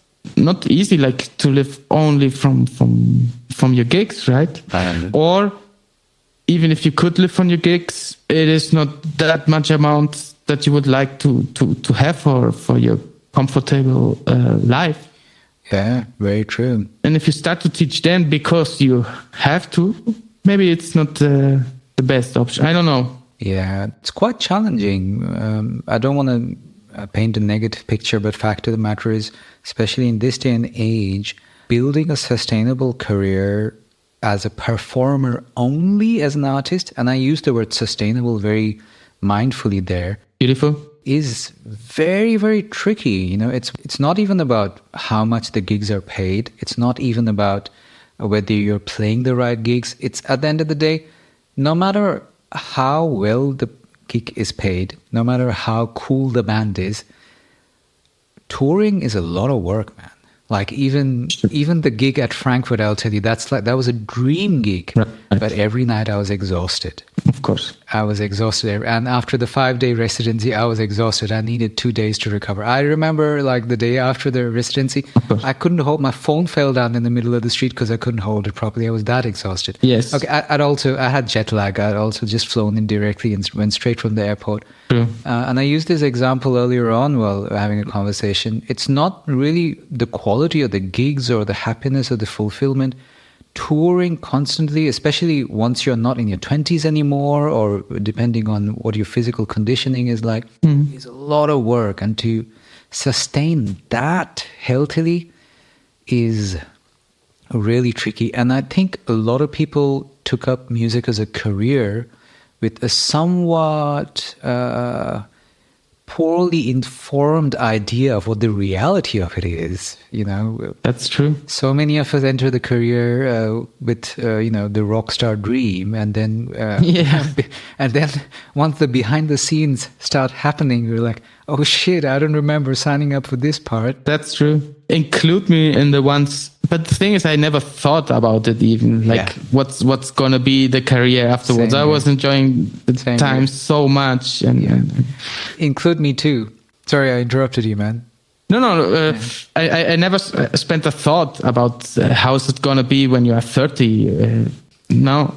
S2: easy like to live only from your gigs, right? Or even if you could live from your gigs, it is not that much amount that you would like to have for your comfortable life.
S1: Yeah, very true.
S2: And if you start to teach then because you have to, maybe it's not the best option. I don't know.
S1: Yeah, it's quite challenging. I don't want to paint a negative picture, but fact of the matter is, especially in this day and age, building a sustainable career as a performer only as an artist, and I use the word sustainable very mindfully there.
S2: Beautiful.
S1: Is very, very tricky. You know, it's not even about how much the gigs are paid. It's not even about whether you're playing the right gigs. It's at the end of the day, no matter how well the gig is paid, no matter how cool the band is, touring is a lot of work, man. Like even the gig at Frankfurt, I'll tell you, that was a dream gig. Right. But every night I was exhausted.
S2: Of course.
S1: I was exhausted. And after the 5-day residency, I was exhausted. I needed 2 days to recover. I remember like the day after the residency, I couldn't hold, my phone fell down in the middle of the street because I couldn't hold it properly. I was that exhausted.
S2: Yes.
S1: Okay. I had jet lag. I'd also just flown in directly and went straight from the airport.
S2: True.
S1: And I used this example earlier on while having a conversation. It's not really the quality of the gigs or the happiness or the fulfillment. touring constantly, especially once you're not in your 20s anymore, or depending on what your physical conditioning is like, is a lot of work. And to sustain that healthily is really tricky. And I think a lot of people took up music as a career with a somewhat poorly informed idea of what the reality of it is.
S2: That's true.
S1: So many of us enter the career with the rock star dream, and then and then once the behind the scenes start happening, you're like, oh shit, I don't remember signing up for this part.
S2: That's true. Include me in the ones, but the thing is, I never thought about it even. What's gonna be the career afterwards? I was enjoying the time so much, and
S1: include me too. Sorry, I interrupted you, man.
S2: No. I never spent a thought about how is it gonna be when you are 30. No,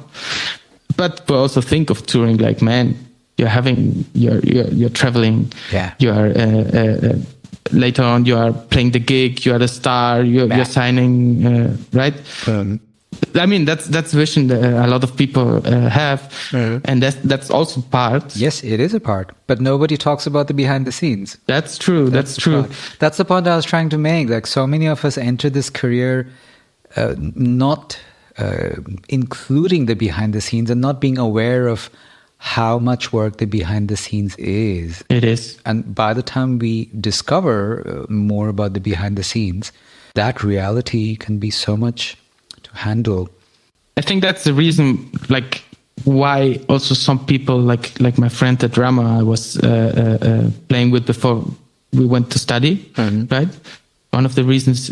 S2: but we also think of touring like, man, you're traveling.
S1: Yeah.
S2: You are. Later on, you are playing the gig. You are the star. You're signing, right? I mean, that's vision that a lot of people have, and that's also part.
S1: Yes, it is a part, but nobody talks about the behind the scenes.
S2: That's true. That's true.
S1: Part. That's the point I was trying to make. Like, so many of us enter this career not including the behind the scenes and not being aware of how much work the behind the scenes is.
S2: It is.
S1: And by the time we discover more about the behind the scenes, that reality can be so much to handle.
S2: I think that's the reason, like, why also some people, like my friend, the drummer I was playing with before we went to study, right? One of the reasons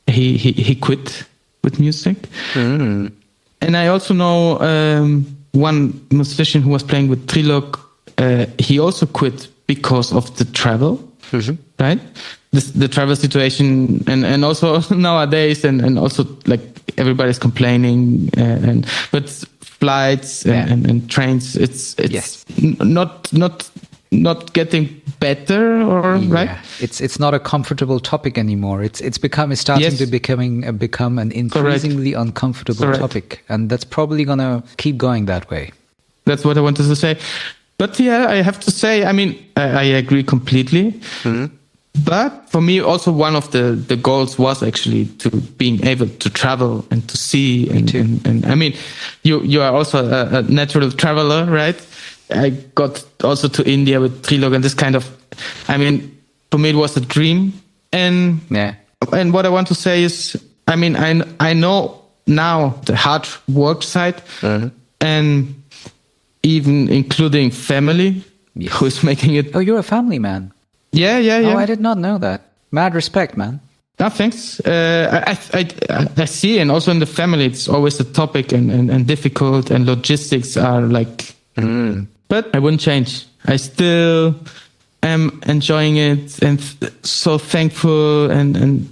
S2: he quit with music. And I also know one musician who was playing with Trilog, he also quit because of the travel, right? The travel situation, and also nowadays, and also like everybody's complaining, but flights and trains, it's not getting better, or right?
S1: It's not a comfortable topic anymore. It's starting to become an increasingly uncomfortable topic, and that's probably gonna keep going that way.
S2: That's what I wanted to say. But yeah, I have to say, I mean, I agree completely. But for me, also one of the goals was actually to being able to travel and to see. And I mean, you are also a natural traveler, right? I got also to India with Trilog and this kind of, I mean, for me it was a dream. And what I want to say is, I mean, I know now the hard work side, and even including family, who is making it.
S1: Oh, you're a family man.
S2: Yeah.
S1: Oh, I did not know that. Mad respect, man.
S2: No, thanks. I see, and also in the family, it's always a topic and difficult, and logistics are like. But I wouldn't change. I still am enjoying it and so thankful and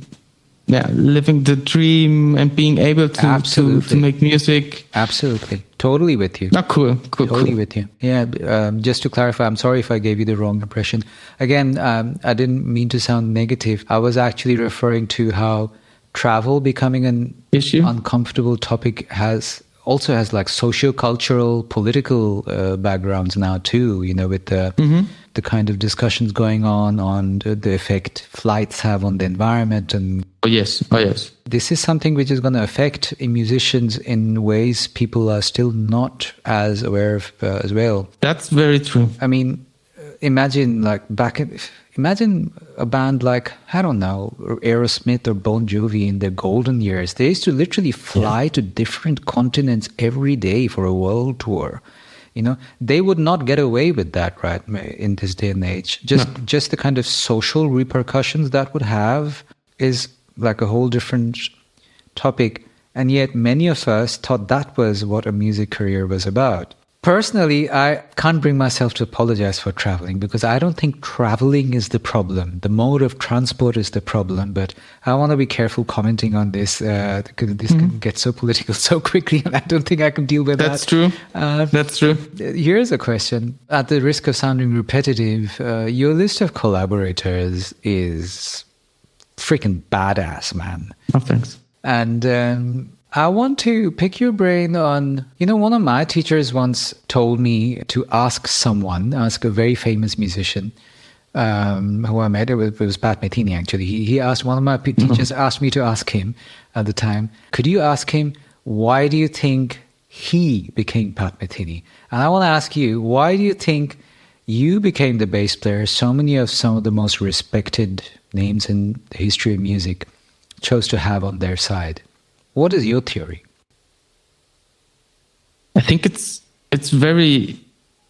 S2: living the dream and being able to make music.
S1: Absolutely. Totally with you.
S2: Oh, cool.
S1: Totally with you. Yeah. Just to clarify, I'm sorry if I gave you the wrong impression. Again, I didn't mean to sound negative. I was actually referring to how travel becoming an uncomfortable topic also has like socio-cultural, political backgrounds now too, you know, with the kind of discussions going on the effect flights have on the environment. And
S2: Oh yes.
S1: This is something which is going to affect musicians in ways people are still not as aware of as well.
S2: That's very true.
S1: I mean, imagine a band like, I don't know, Aerosmith or Bon Jovi in their golden years. They used to literally fly to different continents every day for a world tour. You know, they would not get away with that, right, in this day and age. Just the kind of social repercussions that would have is like a whole different topic. And yet many of us thought that was what a music career was about. Personally, I can't bring myself to apologize for traveling because I don't think traveling is the problem. The mode of transport is the problem. But I want to be careful commenting on this because this can get so political so quickly, and I don't think I can deal with that.
S2: That's true. That's true.
S1: Here's a question. At the risk of sounding repetitive, your list of collaborators is freaking badass, man.
S2: Oh, thanks.
S1: And I want to pick your brain on, one of my teachers once told me to ask a very famous musician who I met. It was Pat Metheny, actually. He asked, one of my teachers asked me to ask him at the time, could you ask him, why do you think he became Pat Metheny? And I want to ask you, why do you think you became the bass player some of the most respected names in the history of music chose to have on their side? What is your theory?
S2: I think it's very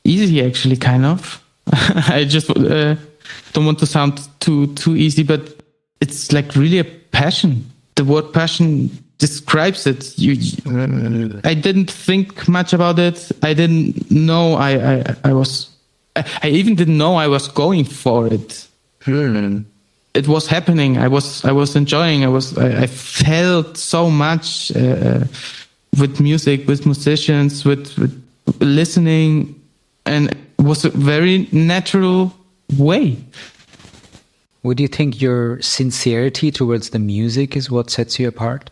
S2: easy, actually, kind of. I just don't want to sound too easy, but it's like really a passion. The word passion describes it. I didn't think much about it. I didn't know I even didn't know I was going for it. It was happening. I was enjoying. I felt so much with music, with musicians, with listening, and it was a very natural way.
S1: Would you think your sincerity towards the music is what sets you apart?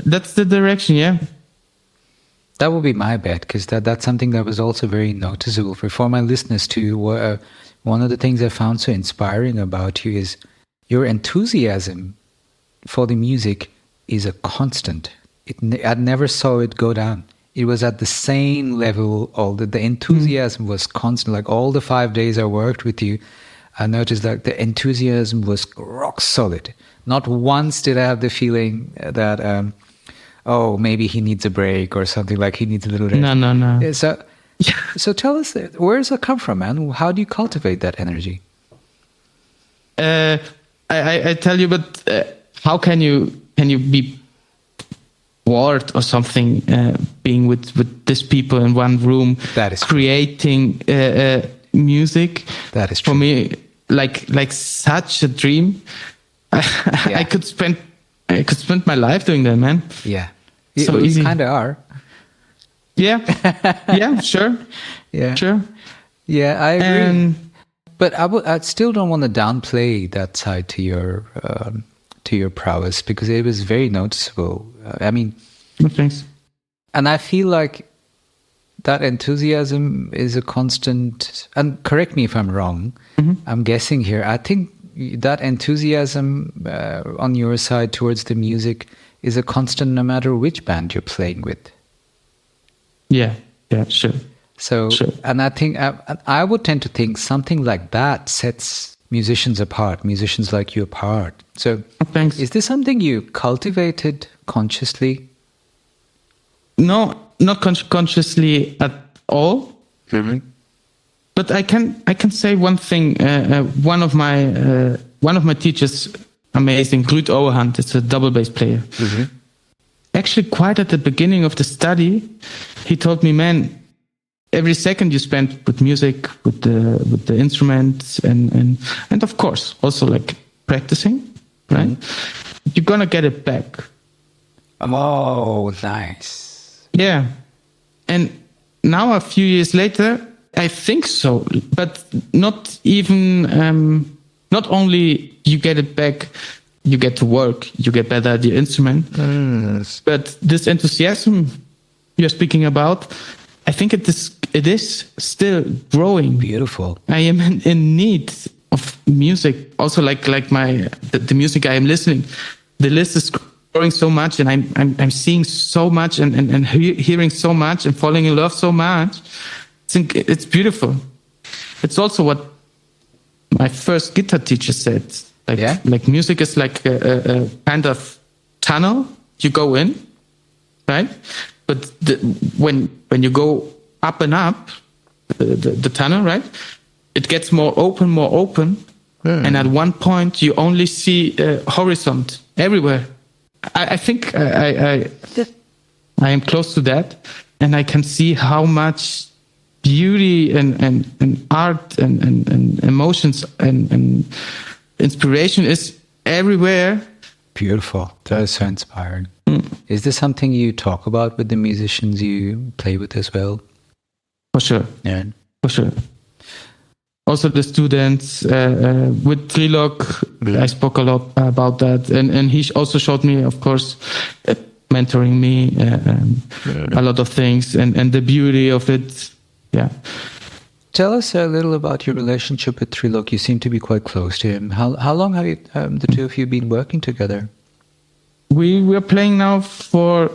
S2: That's the direction, yeah.
S1: That would be my bet, because that's something that was also very noticeable for my listeners too. One of the things I found so inspiring about you is your enthusiasm for the music is a constant. I never saw it go down. It was at the same level. The enthusiasm was constant. Like all the 5 days I worked with you, I noticed that the enthusiasm was rock solid. Not once did I have the feeling that, maybe he needs a break or something, like he needs a little rest.
S2: No.
S1: So tell us, where does it come from, man? How do you cultivate that energy?
S2: I tell you, but how can you be bored or something being with these people in one room,
S1: that is
S2: creating music?
S1: That is true.
S2: For me, like such a dream. I could spend my life doing that, man.
S1: Yeah,
S2: so easy.
S1: You kind of are.
S2: Yeah, yeah, sure.
S1: Yeah,
S2: sure.
S1: Yeah, I agree. But I still don't want to downplay that side to your prowess, because it was very noticeable.
S2: Thanks.
S1: And I feel like that enthusiasm is a constant. And correct me if I'm wrong.
S2: Mm-hmm.
S1: I'm guessing here. I think that enthusiasm on your side towards the music is a constant, no matter which band you're playing with.
S2: Yeah, sure.
S1: So,
S2: sure.
S1: And I think I would tend to think something like that sets musicians like you apart. So,
S2: thanks.
S1: Is this something you cultivated consciously?
S2: No, not consciously at all.
S1: Mm-hmm.
S2: But I can say one thing. One of my teachers, amazing, Ruud Ouwehand, is a double bass player.
S1: Mm-hmm.
S2: Actually, quite at the beginning of the study, he told me, man, every second you spend with music, with the instruments, and of course also like practicing, right? Mm-hmm. You're gonna get it back.
S1: Oh, nice.
S2: Yeah, and now a few years later, I think so, but not even. Not only you get it back. You get to work, you get better at your instrument.
S1: Yes.
S2: But this enthusiasm you're speaking about, I think it is still growing.
S1: Beautiful.
S2: I am in need of music. Also, like the music I am listening, the list is growing so much, and I'm seeing so much and hearing so much and falling in love so much. I think it's beautiful. It's also what my first guitar teacher said. Like music is like a kind of tunnel you go in, right? But when you go up and up the tunnel, right, it gets more open, and at one point you only see horizon everywhere. I think I am close to that, and I can see how much beauty and art and emotions and inspiration is everywhere.
S1: Beautiful. That is so inspiring. Is this something you talk about with the musicians you play with as well?
S2: For sure.
S1: Yeah.
S2: For sure. also the students with Trilog. I spoke a lot about that, and he also showed me, of course, mentoring me a lot of things, and the beauty of it. Yeah.
S1: Tell us a little about your relationship with Trilog. You seem to be quite close to him. How long have you, the two of you been working together?
S2: We were playing now for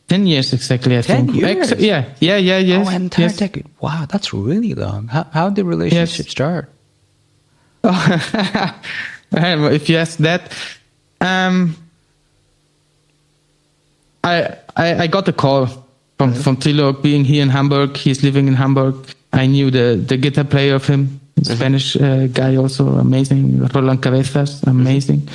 S2: 10 years exactly, I
S1: 10
S2: think.
S1: years?
S2: Yes.
S1: Oh, an entire decade. Wow, that's really long. How did the relationship start?
S2: If you ask that, I got a call from Trilog, being here in Hamburg. He's living in Hamburg. I knew the guitar player of him, Spanish guy also, amazing. Roland Cabezas, amazing.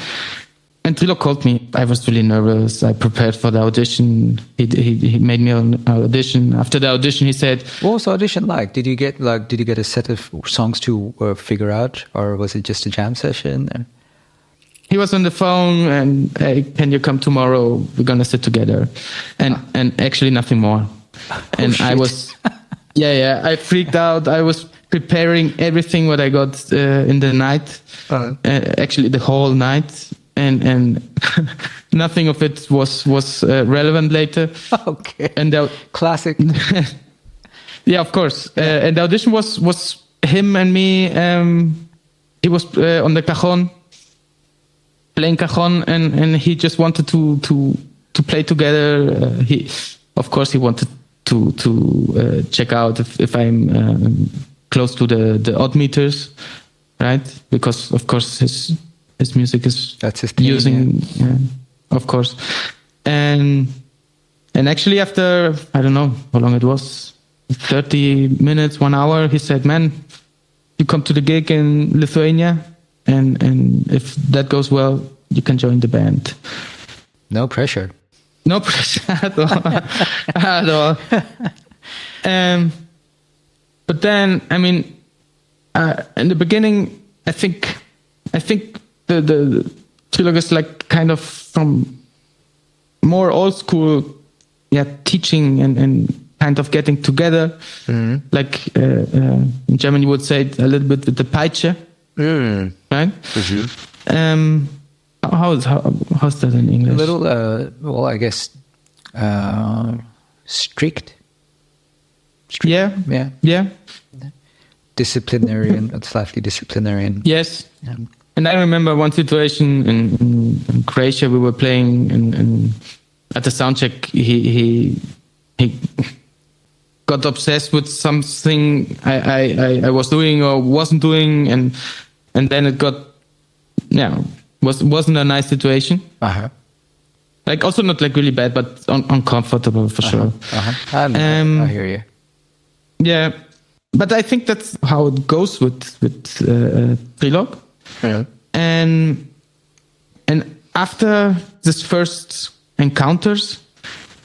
S2: And Trilog called me. I was really nervous. I prepared for the audition. He made me an audition. After the audition, he said,
S1: "What was the audition like? Did you get a set of songs to figure out, or was it just a jam session?"
S2: He was on the phone and, "Hey, can you come tomorrow? We're gonna sit together," and actually nothing more. And
S1: shit.
S2: I was, I freaked out. I was preparing everything what I got in the night, actually the whole night. And nothing of it was relevant later.
S1: Okay.
S2: And the
S1: classic.
S2: Yeah, of course. And the audition was him and me. He was on the cajon, playing cajon, and he just wanted to play together. He wanted to check out if I'm close to the odd meters, right? Because of course his music is
S1: that's his thing,
S2: using, of course. And actually after, I don't know how long it was, 30 minutes, 1 hour, he said, "Man, you come to the gig in Lithuania, and if that goes well, you can join the band."
S1: No pressure.
S2: No pressure at all. At all. But then, I mean, in the beginning, I think the Trilog is like kind of from more old school, teaching and kind of getting together. Mm-hmm. Like in German you would say it a little bit with the Peitsche, right? Mm-hmm. How's that in English?
S1: A little, well, I guess strict.
S2: Yeah.
S1: Disciplinarian, slightly disciplinarian.
S2: Yes. Yeah. And I remember one situation in Croatia. We were playing, and at the soundcheck, he got obsessed with something I was doing or wasn't doing, and then it got wasn't a nice situation. Like also not like really bad, but uncomfortable for sure. I
S1: hear you.
S2: Yeah, but I think that's how it goes with Trilog.
S1: Yeah.
S2: And after this first encounters,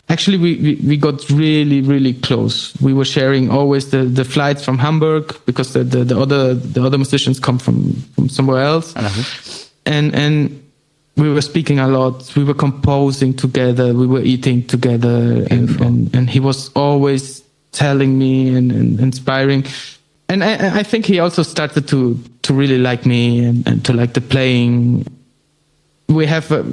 S2: actually we got really, really close. We were sharing always the flights from Hamburg, because the other musicians come from somewhere else. And we were speaking a lot. We were composing together. We were eating together, and he was always telling me and inspiring. And I think he also started to really like me and to like the playing. We have a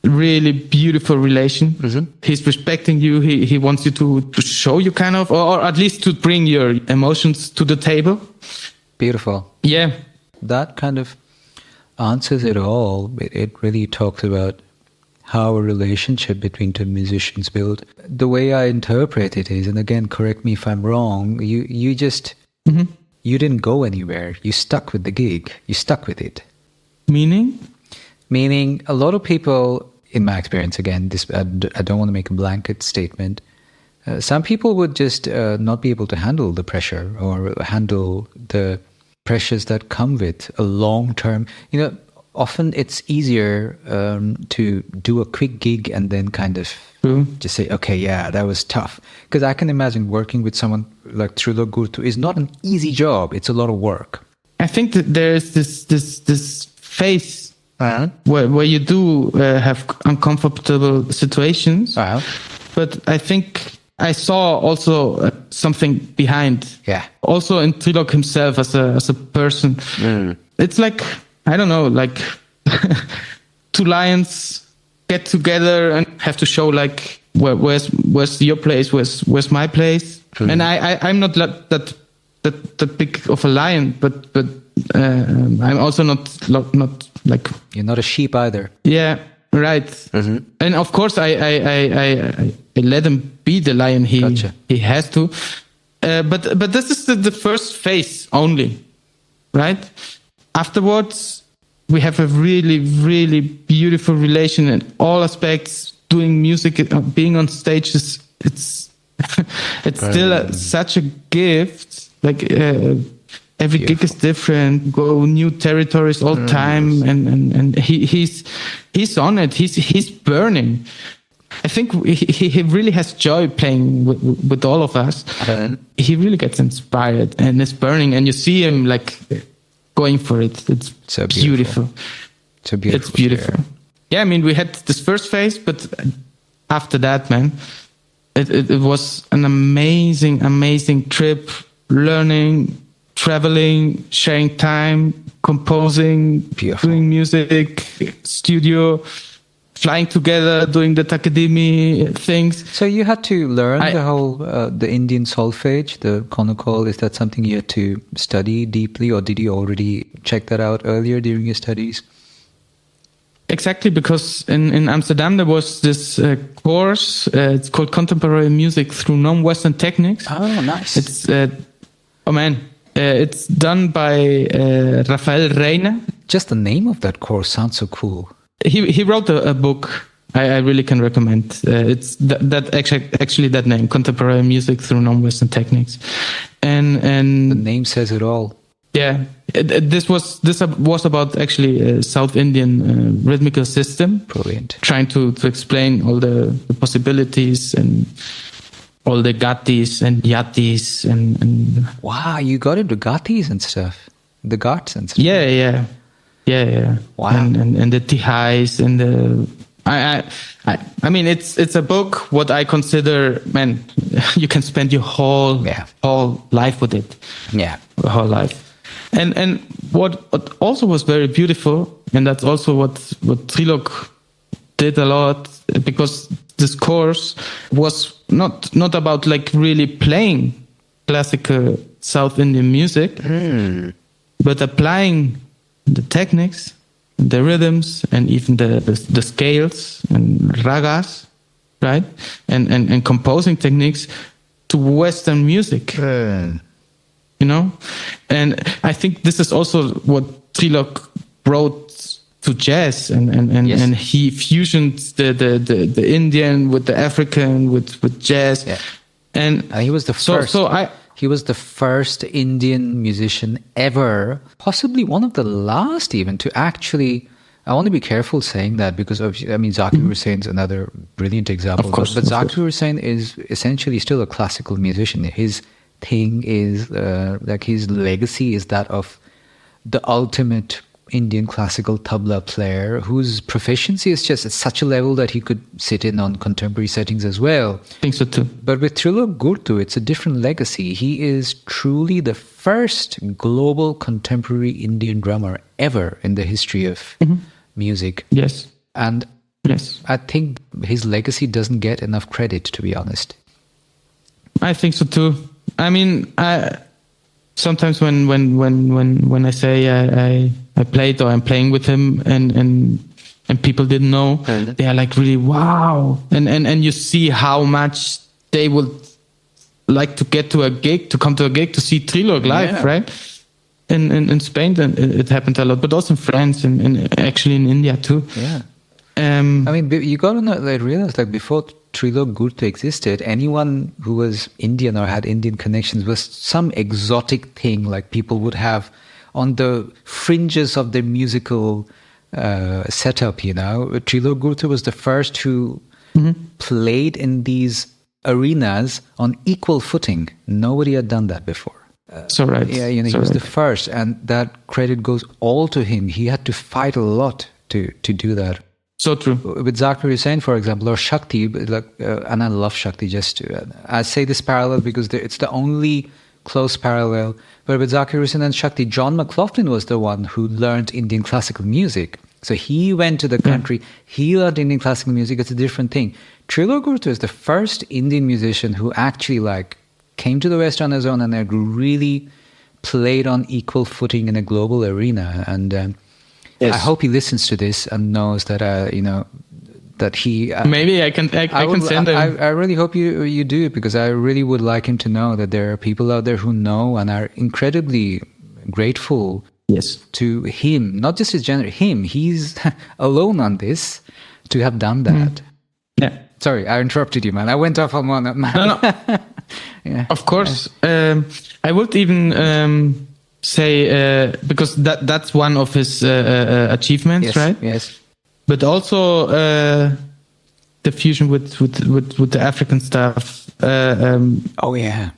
S2: really beautiful relation. Mm-hmm. He's respecting you. He wants you to show you kind of, or at least to bring your emotions to the table.
S1: Beautiful.
S2: Yeah.
S1: That kind of answers it all. It really talks about how a relationship between two musicians build. The way I interpret it is, and again, correct me if I'm wrong, you just... Mm-hmm. You didn't go anywhere. You stuck with the gig. You stuck with it.
S2: Meaning
S1: a lot of people, in my experience, again, I don't want to make a blanket statement. Some people would just not be able to handle the pressure or handle the pressures that come with a long-term. Often it's easier to do a quick gig and then kind of just say, okay, yeah, that was tough. Because I can imagine working with someone like Trilog Gurtu is not an easy job. It's a lot of work.
S2: I think that there's this phase where you do have uncomfortable situations. But I think I saw also something behind.
S1: Yeah.
S2: Also in Trilog himself as a person. It's like, I don't know, like two lions get together and have to show like where's your place, where's my place. And I'm not that big of a lion, but I'm also not like,
S1: you're not a sheep either.
S2: Yeah, right. And of course I let him be the lion he has to. But this is the first phase only, right? Afterwards, we have a really, really beautiful relation in all aspects. Doing music, being on stage it's still such a gift. Like every gig is different. Go new territories all time, and he's on it. He's burning. I think he really has joy playing with all of us. He really gets inspired and is burning, and you see him like going for it. It's so beautiful. It's beautiful. Yeah, I mean, we had this first phase, but after that, man, it was an amazing trip, learning, traveling, sharing time, composing, doing music, studio, flying together, doing the Takadimi things.
S1: So you had to learn the whole, the Indian solfege, the konakol. Is that something you had to study deeply, or did you already check that out earlier during your studies?
S2: Exactly, because in Amsterdam there was this course. It's called Contemporary Music Through Non-Western Techniques.
S1: Oh, nice.
S2: It's it's done by Rafael Reina.
S1: Just the name of that course sounds so cool.
S2: He wrote a book. I really can recommend. It's that actually that name, Contemporary Music Through Non-Western Techniques, and
S1: the name says it all.
S2: Yeah, this was about actually South Indian rhythmical system.
S1: Brilliant.
S2: Trying to explain all the possibilities and all the gatis and yatis and
S1: wow, you got into gatis and stuff, the ghats and stuff.
S2: Yeah. Wow. And the tihais and the I mean it's a book what I consider, man, you can spend your whole life with it.
S1: Yeah,
S2: whole life. And what also was very beautiful, and that's also what Trilog did a lot, because this course was not about like really playing classical South Indian music, but applying the techniques, the rhythms, and even the scales and ragas, right? And composing techniques to Western music. You know, and I think this is also what Trilog brought to jazz, and he fusioned the Indian with the African with jazz, and
S1: he was the first. He was the first Indian musician ever, possibly one of the last even, to actually. I want to be careful saying that, because Zakir Hussain is another brilliant example.
S2: Of course,
S1: but Zakir Hussain is essentially still a classical musician. His thing is like his legacy is that of the ultimate Indian classical tabla player whose proficiency is just at such a level that he could sit in on contemporary settings as well.
S2: I think so too.
S1: But with Trilog Gurtu, it's a different legacy. He is truly the first global contemporary Indian drummer ever in the history of music.
S2: Yes.
S1: And I think his legacy doesn't get enough credit, to be honest.
S2: I think so too. I mean, sometimes when I say I played or I'm playing with him and people didn't know, they are like really wow, and you see how much they would like to get to a gig, to come to a gig, to see Trilog live, right? In Spain, then it happened a lot, but also in France and actually in India too.
S1: Yeah. I mean, you got to realize, like, before Trilog Gurtu existed, anyone who was Indian or had Indian connections was some exotic thing like people would have on the fringes of their musical setup, you know. Trilog Gurtu was the first who played in these arenas on equal footing. Nobody had done that before.
S2: So right.
S1: Yeah, you know, he was the first, and that credit goes all to him. He had to fight a lot to do that.
S2: So true.
S1: With Zakir Hussain, for example, or Shakti, like, and I love Shakti. I say this parallel because it's the only close parallel. But with Zakir Hussain and Shakti, John McLaughlin was the one who learned Indian classical music. So he went to the country, he learned Indian classical music. It's a different thing. Trilok Gurtu is the first Indian musician who actually came to the West on his own and really played on equal footing in a global arena. And I hope he listens to this and knows that that he.
S2: Maybe I can send him.
S1: I really hope you do, because I really would like him to know that there are people out there who know and are incredibly grateful.
S2: Yes.
S1: To him, not just his genre. He's alone on this to have done that.
S2: Yeah.
S1: Sorry, I interrupted you, man. I went off on one.
S2: No. Yeah. Of course, I would even. Say because that's one of his achievements,
S1: yes,
S2: right?
S1: Yes.
S2: But also the fusion with the African stuff.
S1: Oh yeah.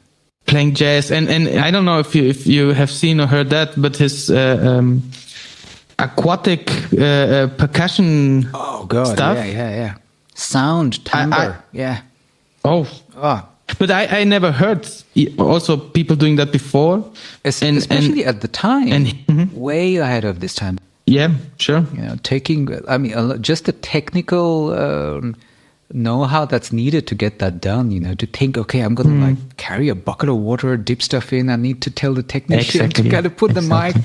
S2: Playing jazz and I don't know if you have seen or heard that, but his aquatic percussion.
S1: Oh god.
S2: Stuff.
S1: Yeah. Sound, timbre. Yeah.
S2: Oh. But I never heard also people doing that before.
S1: Especially at the time. Way ahead of this time.
S2: Yeah, sure.
S1: Just the technical know-how that's needed to get that done, to think, okay, I'm going to carry a bucket of water, dip stuff in. I need to tell the technician to kind of put the mic.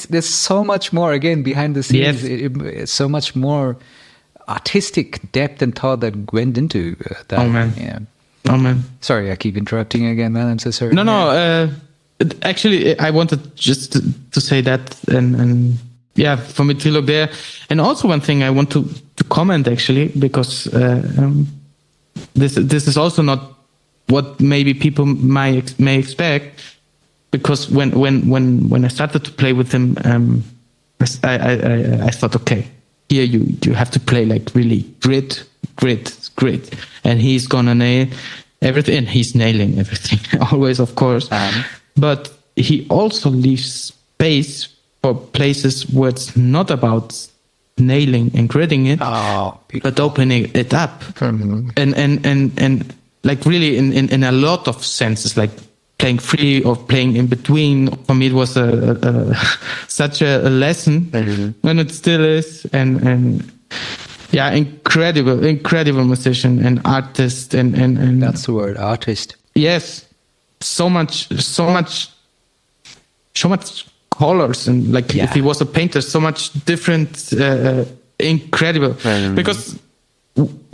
S1: There's so much more, again, behind the scenes.
S2: Yes.
S1: It's so much more artistic depth and thought that went into that.
S2: Oh, man.
S1: Yeah.
S2: Oh man!
S1: Sorry, I keep interrupting again, man. I'm so sorry.
S2: No. Actually, I wanted just to say that, and yeah, for me to look there. And also one thing I want to comment actually, because this is also not what maybe people may expect. Because when I started to play with him, I thought, okay, here you have to play like really grit, and he's gonna nail everything, and he's nailing everything always, of course. But he also leaves space for places where it's not about nailing and gritting it, but opening it up, and like really in a lot of senses, like playing free or playing in between. For me, it was such a lesson, and it still is, and. Yeah, incredible musician and artist, and
S1: that's the word, artist.
S2: Yes, so much colors, and if he was a painter, so much different, incredible. Because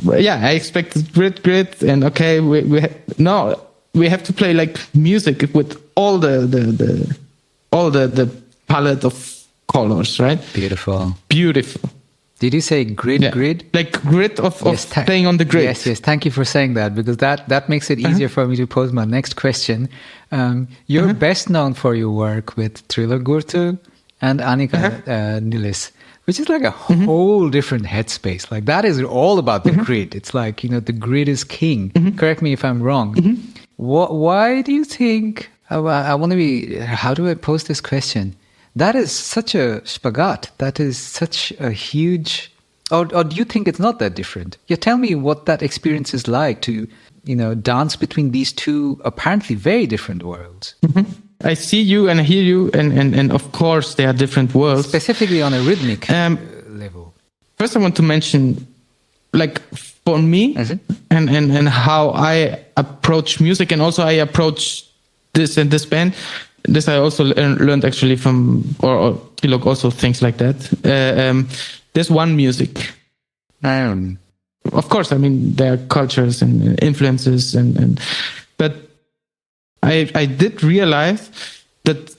S2: I expected grit, and okay, we have to play like music with all the palette of colors, right?
S1: Beautiful. Did you say grid?
S2: Like grid of playing on the grid.
S1: Yes. Thank you for saying that, because that makes it easier for me to pose my next question. You're best known for your work with Trilok Gurtu and Annika Nilis, which is like a whole different headspace. Like that is all about the grid. It's like, the grid is king. Correct me if I'm wrong. Why do you think, I want to be, how do I pose this question? That is such a spagat. That is such a huge... Or do you think it's not that different? Yeah, tell me what that experience is like to, dance between these two apparently very different worlds.
S2: I see you and I hear you, and of course they are different worlds.
S1: Specifically on a rhythmic level.
S2: First I want to mention, like, for me, and how I approach music, and also I approach this and this band. This I also learned actually from, or Trilok also thinks like that. There's one music. Of course, there are cultures and influences, but I did realize that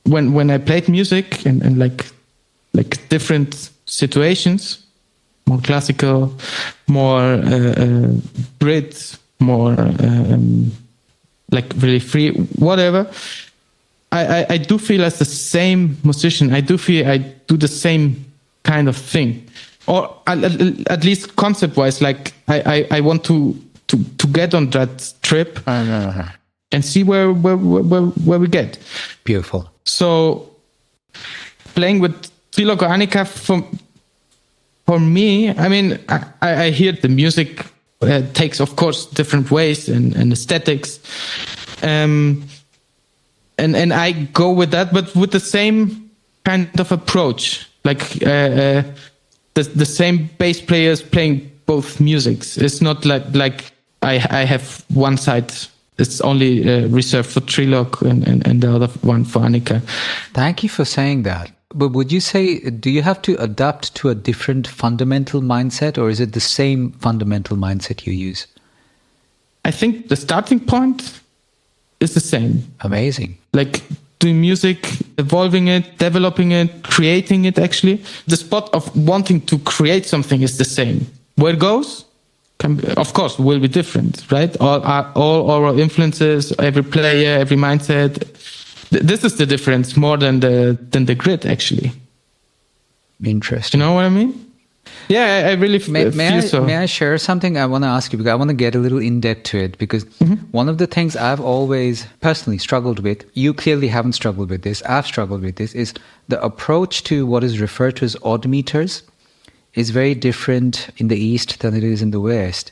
S2: when I played music and like different situations, more classical, more Brit, more like really free, whatever. I do feel as the same musician. I do feel I do the same kind of thing, or at least concept-wise. Like I want to get on that trip and see where we get.
S1: Beautiful.
S2: So playing with Trilok or Annika, for me, I mean, I hear the music takes, of course, different ways and aesthetics. And I go with that, but with the same kind of approach, like the same bass players playing both musics. It's not like I have one side. It's only reserved for Trilog and the other one for Annika.
S1: Thank you for saying that. But would you say, do you have to adapt to a different fundamental mindset, or is it the same fundamental mindset you use?
S2: I think the starting point is the same.
S1: Amazing.
S2: Like doing music, evolving it, developing it, creating it actually. The spot of wanting to create something is the same. Where it goes, of course, will be different, right? All our influences, every player, every mindset. This is the difference more than the grid, actually.
S1: Interesting.
S2: You know what I mean? Yeah, I really feel so.
S1: May I share something? I want to ask you, because I want to get a little in-depth to it, because one of the things I've always personally struggled with, you clearly haven't struggled with this, I've struggled with this, is the approach to what is referred to as odd meters is very different in the East than it is in the West.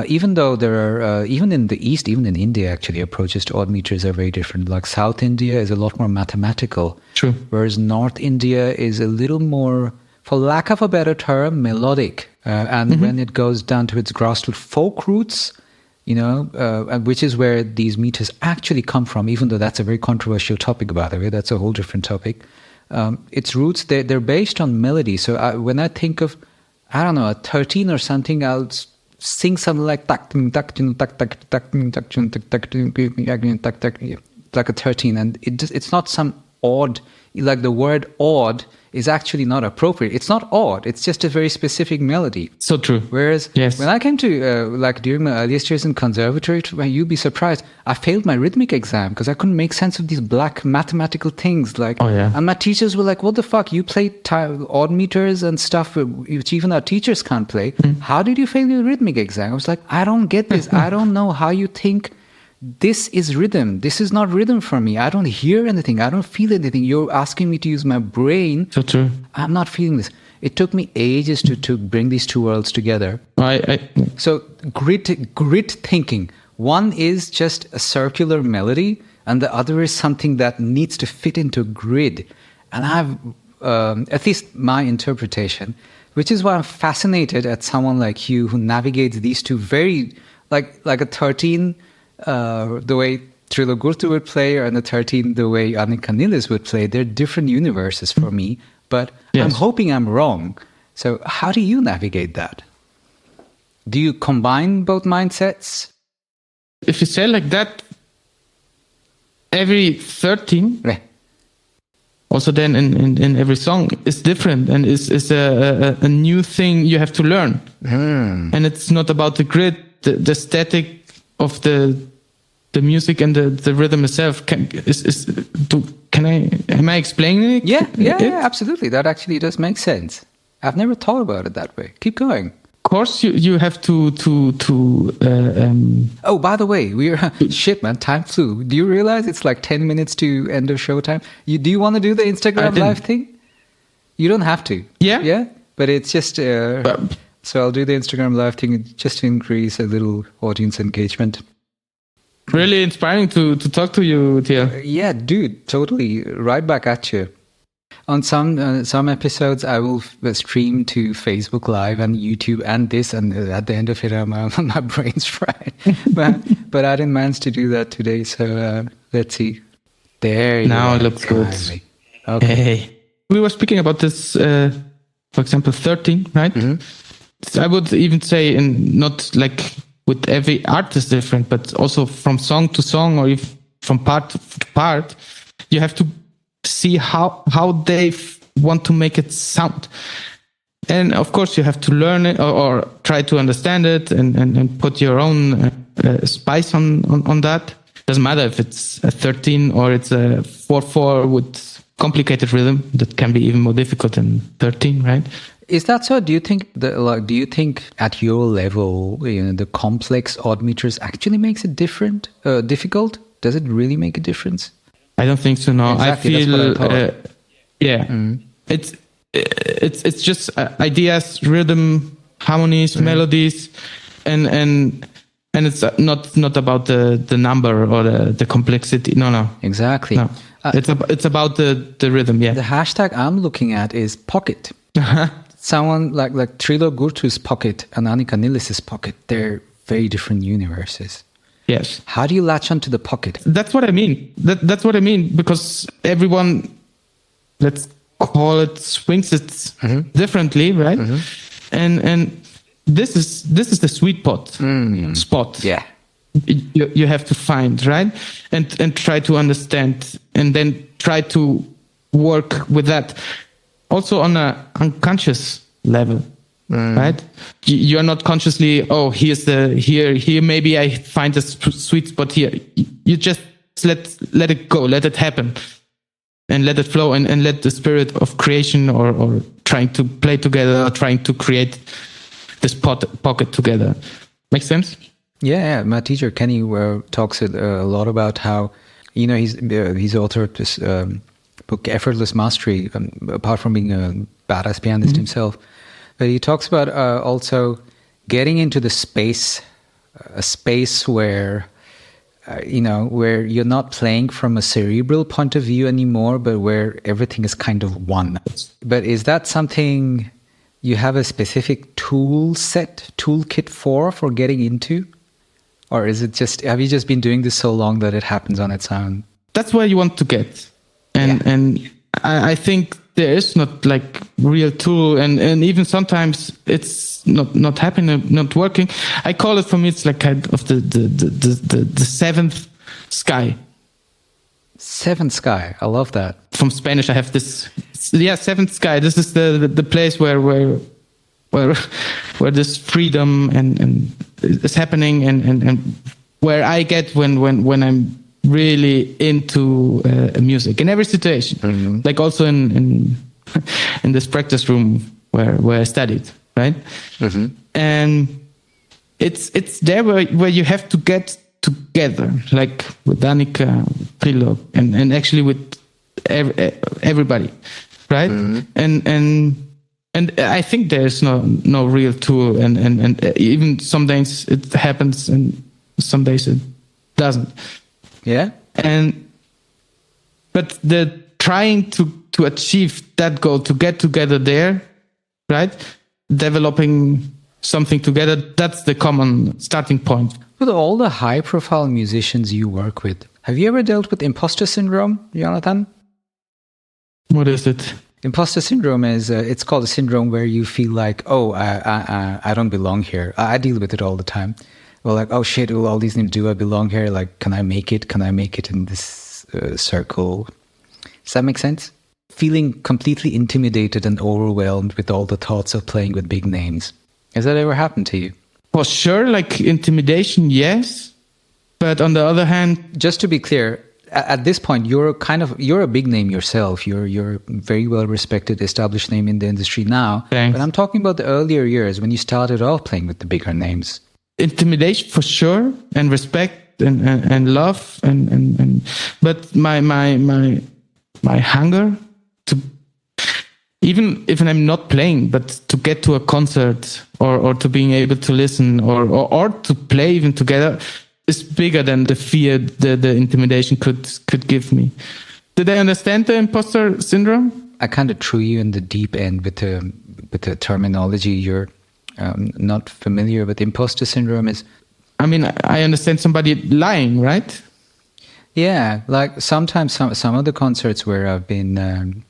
S1: Even though there are, even in the East, even in India, actually, approaches to odd meters are very different. Like South India is a lot more mathematical.
S2: True.
S1: Whereas North India is a little more, for lack of a better term, melodic. And when it goes down to its grassroots folk roots, you know, which is where these meters actually come from, even though that's a very controversial topic, by the way, that's a whole different topic. Its roots, they're based on melody. So when I think of, I don't know, a 13 or something, I'll sing something like tak tak tak tak tak tak tak tak tak, like a 13, and it's not some odd, like the word odd is actually not appropriate. It's not odd, it's just a very specific melody.
S2: So true.
S1: Whereas when I came to like during my earliest years in conservatory, you'd be surprised, I failed my rhythmic exam because I couldn't make sense of these black mathematical things, like, and my teachers were like, what the fuck, you play odd meters and stuff which even our teachers can't play. How did you fail your rhythmic exam? I was like, I don't get this. I don't know how you think this is rhythm. This is not rhythm for me. I don't hear anything. I don't feel anything. You're asking me to use my brain.
S2: So true.
S1: I'm not feeling this. It took me ages to bring these two worlds together. So grid thinking. One is just a circular melody, and the other is something that needs to fit into a grid. And I have, at least my interpretation, which is why I'm fascinated at someone like you who navigates these two very, like a 13, the way Trilog Gurtu would play, and the 13 the way Annika Nilis would play. They're different universes for me, but I'm hoping I'm wrong. So how do you navigate that? Do you combine both mindsets?
S2: If you say like that, every 13, also then in every song is different and is a new thing you have to learn. And it's not about the grid, the static of the music and the rhythm itself. Am I explaining it?
S1: Yeah, absolutely. That actually does make sense. I've never thought about it that way. Keep going.
S2: Of course, you have to.
S1: Oh, by the way, shit, man. Time flew. Do you realize it's like 10 minutes to end of show time? Do you want to do the Instagram live thing? You don't have to. Yeah. But it's just. So I'll do the Instagram live thing just to increase a little audience engagement.
S2: Really inspiring to talk to you, Tia.
S1: Yeah, dude, totally. Right back at you. On some episodes, I will stream to Facebook Live and YouTube and this, and at the end of it, my brain's fried. but I didn't manage to do that today, so let's see. There you go.
S2: Now it looks good.
S1: Okay.
S2: Hey. We were speaking about this, for example, 13, right? I would even say, not like with every artist different, but also from song to song, or if from part to part, you have to see how they want to make it sound. And of course you have to learn it or try to understand it and put your own spice on that. Doesn't matter if it's a 13 or it's a 4/4 with complicated rhythm. That can be even more difficult than 13, right?
S1: Is that so? Do you think at your level, the complex odd meters actually makes it difficult? Does it really make a difference?
S2: I don't think so. No,
S1: exactly,
S2: I feel.
S1: that's what I thought.
S2: It's it's just ideas, rhythm, harmonies, melodies, and it's not about the number or the complexity. No.
S1: Exactly.
S2: No. It's about the rhythm. Yeah.
S1: The hashtag I'm looking at is pocket. Someone like Trilo Gurtu's pocket and Annika Nillis's pocket, they're very different universes.
S2: Yes.
S1: How do you latch onto the pocket?
S2: That's what I mean. That's what I mean, because everyone, let's call it, swings it differently, right? And this is the sweet spot.
S1: Yeah.
S2: You have to find, right? And try to understand, and then try to work with that. Also on a unconscious level, right? You're not consciously, here maybe I find a sweet spot here. You just let it go, let it happen, and let it flow, and let the spirit of creation or trying to play together, or trying to create this pocket together. Make sense?
S1: Yeah. My teacher Kenny talks a lot about how, he's authored this book Effortless Mastery, apart from being a badass pianist himself. But he talks about also getting into the space, a space where, where you're not playing from a cerebral point of view anymore, but where everything is kind of one. But is that something you have a specific toolkit for getting into? Or is it have you just been doing this so long that it happens on its own?
S2: That's where you want to get. And I think there is not like real tool, and even sometimes it's not happening, not working. I call it, for me, it's like kind of the seventh sky.
S1: Seventh sky. I love that.
S2: From Spanish, I have this. Seventh sky. This is the place where this freedom and is happening, and where I get when I'm really into music in every situation, like also in this practice room where I studied, right? And it's there where you have to get together, like with Annika, Trilo, and actually with everybody, right? And I think there's no real tool, and even some days it happens, and some days it doesn't.
S1: Yeah.
S2: But the trying to achieve that goal, to get together there, right? Developing something together, that's the common starting point.
S1: With all the high-profile musicians you work with, have you ever dealt with imposter syndrome, Jonathan?
S2: What is it?
S1: Imposter syndrome is, it's called a syndrome where you feel like, I don't belong here. I deal with it all the time. Well, like, oh shit, all these names, do I belong here? Like, can I make it? Can I make it in this circle? Does that make sense? Feeling completely intimidated and overwhelmed with all the thoughts of playing with big names. Has that ever happened to you?
S2: For sure, like intimidation, yes. But on the other hand...
S1: Just to be clear, at this point, you're a big name yourself. You're a very well-respected, established name in the industry now.
S2: Thanks.
S1: But I'm talking about the earlier years when you started off playing with the bigger names.
S2: Intimidation for sure, and respect and love and but my hunger to, even if I'm not playing, but to get to a concert or to being able to listen or to play even together is bigger than the fear the intimidation could give me. Did I understand the imposter syndrome?
S1: I kind of threw you in the deep end with the terminology you're not familiar with. Imposter syndrome is...
S2: I mean, I understand somebody lying, right?
S1: Yeah, like sometimes some of the concerts where I've been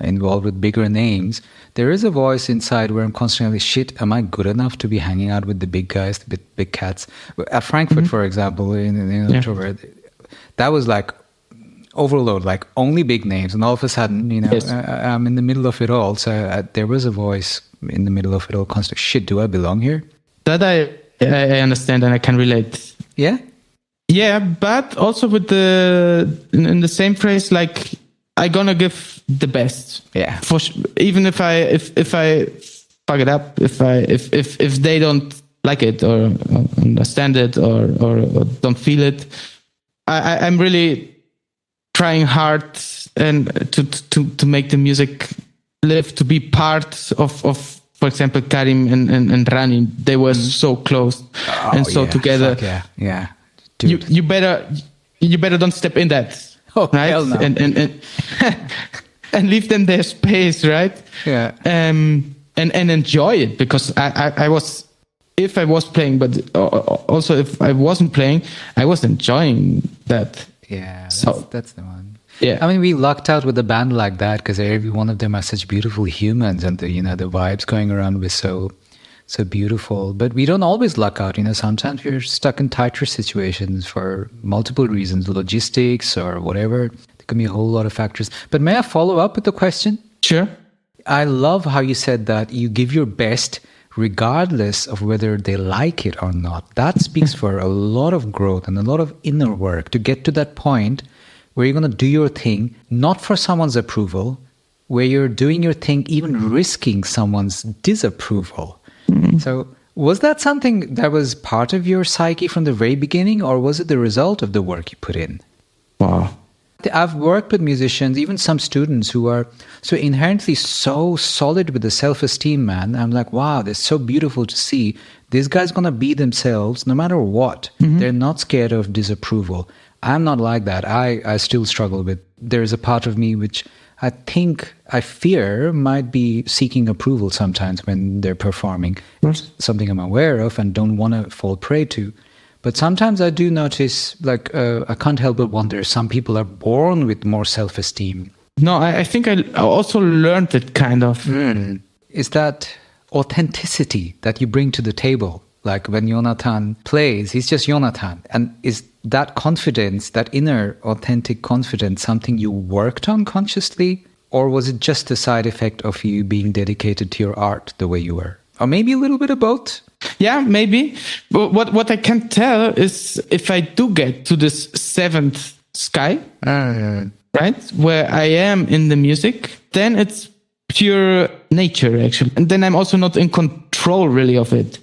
S1: involved with bigger names, there is a voice inside where I'm constantly, shit, am I good enough to be hanging out with the big guys, the big cats? At Frankfurt, for example, in October, that was like overload, like only big names. And all of a sudden,
S2: Yes.
S1: I'm in the middle of it all. So there was a voice in the middle of it all, constantly, shit, do I belong here?
S2: That I understand and I can relate.
S1: Yeah?
S2: Yeah, but also with in the same phrase, like, I gonna give the best.
S1: Yeah.
S2: Even if I fuck it up, if they don't like it or understand it or don't feel it, I'm really trying hard and to make the music live to be part of for example, Karim and Rani. They were so close and so together.
S1: Yeah.
S2: You better don't step in that.
S1: Oh,
S2: right?
S1: Hell no.
S2: And leave them their space, right?
S1: Yeah.
S2: And enjoy it, because I was, if I was playing, but also if I wasn't playing, I was enjoying that.
S1: Yeah,
S2: so
S1: that's the one.
S2: Yeah,
S1: I mean, we lucked out with a band like that because every one of them are such beautiful humans, and the vibes going around were so beautiful. But we don't always luck out. Sometimes we're stuck in tighter situations for multiple reasons, logistics or whatever. There can be a whole lot of factors. But may I follow up with the question?
S2: Sure.
S1: I love how you said that you give your best regardless of whether they like it or not. That speaks for a lot of growth and a lot of inner work to get to that point where you're going to do your thing, not for someone's approval, where you're doing your thing, even risking someone's disapproval. So was that something that was part of your psyche from the very beginning, or was it the result of the work you put in?
S2: Wow.
S1: I've worked with musicians, even some students who are so inherently so solid with the self-esteem, man. I'm like, wow, they're so beautiful to see. This guy's going to be themselves no matter what. They're not scared of disapproval. I'm not like that. I still struggle with, there's a part of me which I fear might be seeking approval sometimes when they're performing. It's something I'm aware of and don't want to fall prey to. But sometimes I do notice, I can't help but wonder, some people are born with more self-esteem.
S2: No, I think I also learned it kind of.
S1: Is that authenticity that you bring to the table? Like when Jonathan plays, he's just Jonathan. And is that confidence, that inner authentic confidence, something you worked on consciously? Or was it just a side effect of you being dedicated to your art the way you were? Or maybe a little bit of both?
S2: Yeah, maybe. But what I can tell is if I do get to this seventh sky, right, where I am in the music, then it's pure nature, actually. And then I'm also not in control really of it.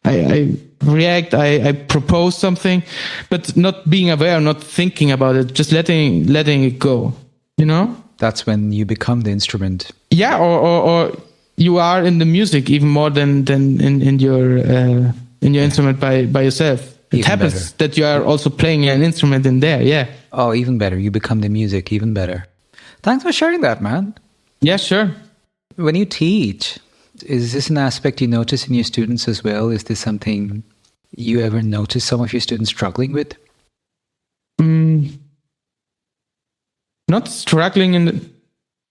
S2: I react, I propose something, but not being aware, not thinking about it, just letting it go,
S1: That's when you become the instrument.
S2: Yeah, or you are in the music even more than in your instrument by yourself. It
S1: Even
S2: happens
S1: better.
S2: that you are also playing an instrument in there, yeah.
S1: Oh, even better. You become the music, even better. Thanks for sharing that, man.
S2: Yeah, sure.
S1: When you teach, is this an aspect you notice in your students as well? Is this something you ever notice some of your students struggling with?
S2: Not struggling,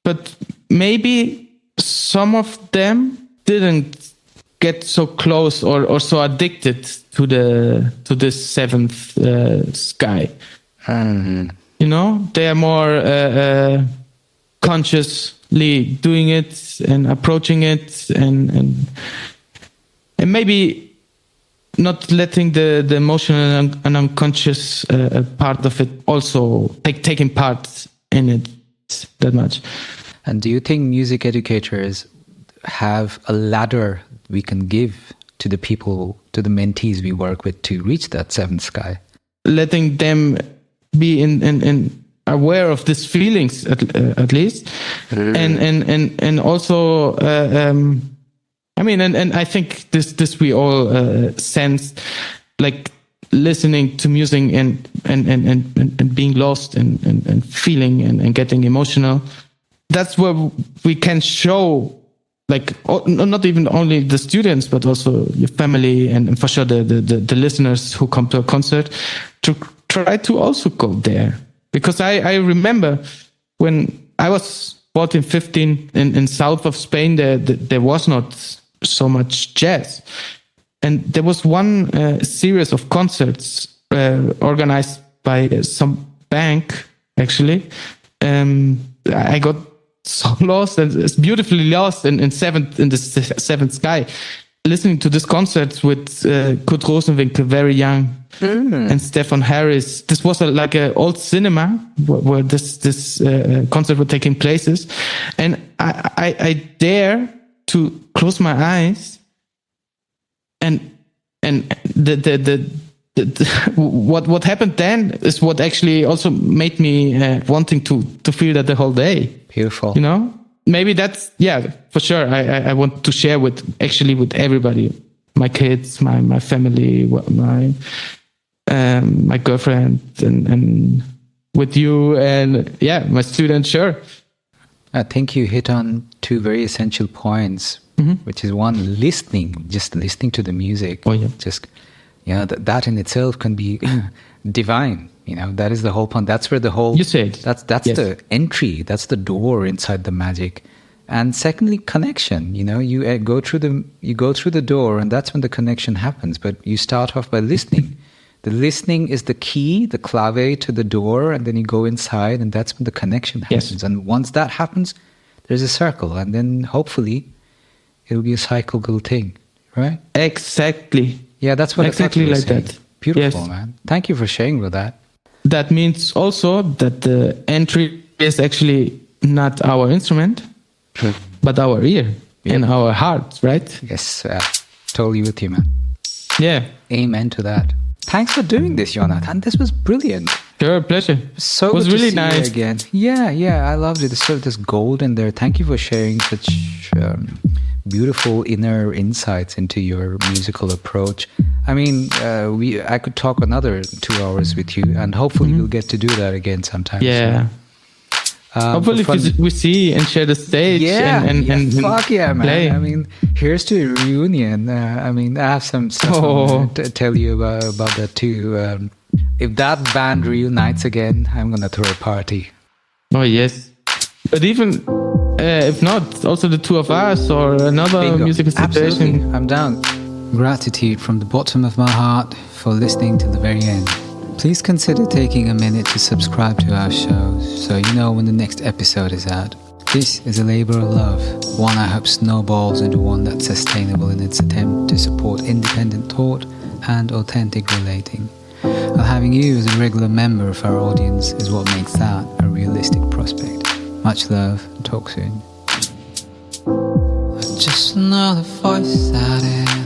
S2: but maybe some of them didn't get so close or so addicted to this seventh sky. They are more consciously doing it and approaching it, and maybe not letting the emotional and unconscious part of it also taking part in it that much.
S1: And do you think music educators have a ladder we can give to the people, to the mentees we work with to reach that seventh sky?
S2: Letting them be in aware of these feelings at least, and also and I think this we all sense, like listening to music and being lost and feeling and getting emotional. That's where we can show, like, not even only the students, but also your family and for sure the listeners who come to a concert, to try to also go there. Because I remember when I was 14, 15 in south of Spain, there was not so much jazz. And there was one series of concerts organized by some bank, actually. I got so lost, and it's beautifully lost in the seventh sky, listening to this concert with Kurt Rosenwinkel, very young, and Stefan Harris. This was like an old cinema where this concert was taking places, and I dare to close my eyes, and what happened then is what actually also made me wanting to feel that the whole day.
S1: Beautiful.
S2: maybe that's, yeah, for sure. I want to share with everybody, my kids, my family, my girlfriend, and with you, and yeah, my students. Sure.
S1: I think you hit on two very essential points, which is one, listening, just listening to the music.
S2: Oh, yeah.
S1: Just, that in itself can be divine. That is the whole point. That's where the whole...
S2: You said.
S1: That's
S2: Yes.
S1: the entry. That's the door inside the magic. And secondly, connection. You go through the door, and that's when the connection happens. But you start off by listening. The listening is the key, the clave to the door, and then you go inside, and that's when the connection happens.
S2: Yes.
S1: And once that happens, there's a circle, and then hopefully it'll be a cyclical thing, right?
S2: Exactly.
S1: Yeah, that's what
S2: Exactly
S1: I thought you were
S2: like
S1: saying.
S2: that.
S1: Beautiful,
S2: Yes.
S1: man. Thank you for sharing with that.
S2: That means also that the entry is actually not our instrument, but our ear and our heart, right?
S1: Yes, totally with you, man.
S2: Yeah.
S1: Amen to that. Thanks for doing this, Jonathan. This was brilliant.
S2: Sure, pleasure.
S1: So
S2: it was
S1: good to
S2: really
S1: see you
S2: nice.
S1: again. Yeah, I loved it. There's sort of this gold in there. Thank you for sharing such beautiful inner insights into your musical approach. I mean, I could talk another 2 hours with you, and hopefully we'll get to do that again sometime.
S2: Yeah. Hopefully we see and share the stage and
S1: fuck yeah, man.
S2: play.
S1: I mean, here's to a reunion. I have some stuff to tell you about that too. If that band reunites again, I'm gonna throw a party.
S2: Oh yes, but even if not, also the two of us or another
S1: Bingo.
S2: musical
S1: Absolutely.
S2: situation.
S1: I'm down. Gratitude from the bottom of my heart for listening to the very end. Please consider taking a minute to subscribe to our shows so you know when the next episode is out. This is a labor of love, one I hope snowballs into one that's sustainable in its attempt to support independent thought and authentic relating. While having you as a regular member of our audience is what makes that a realistic prospect. Much love, and talk soon. Just another voice out there.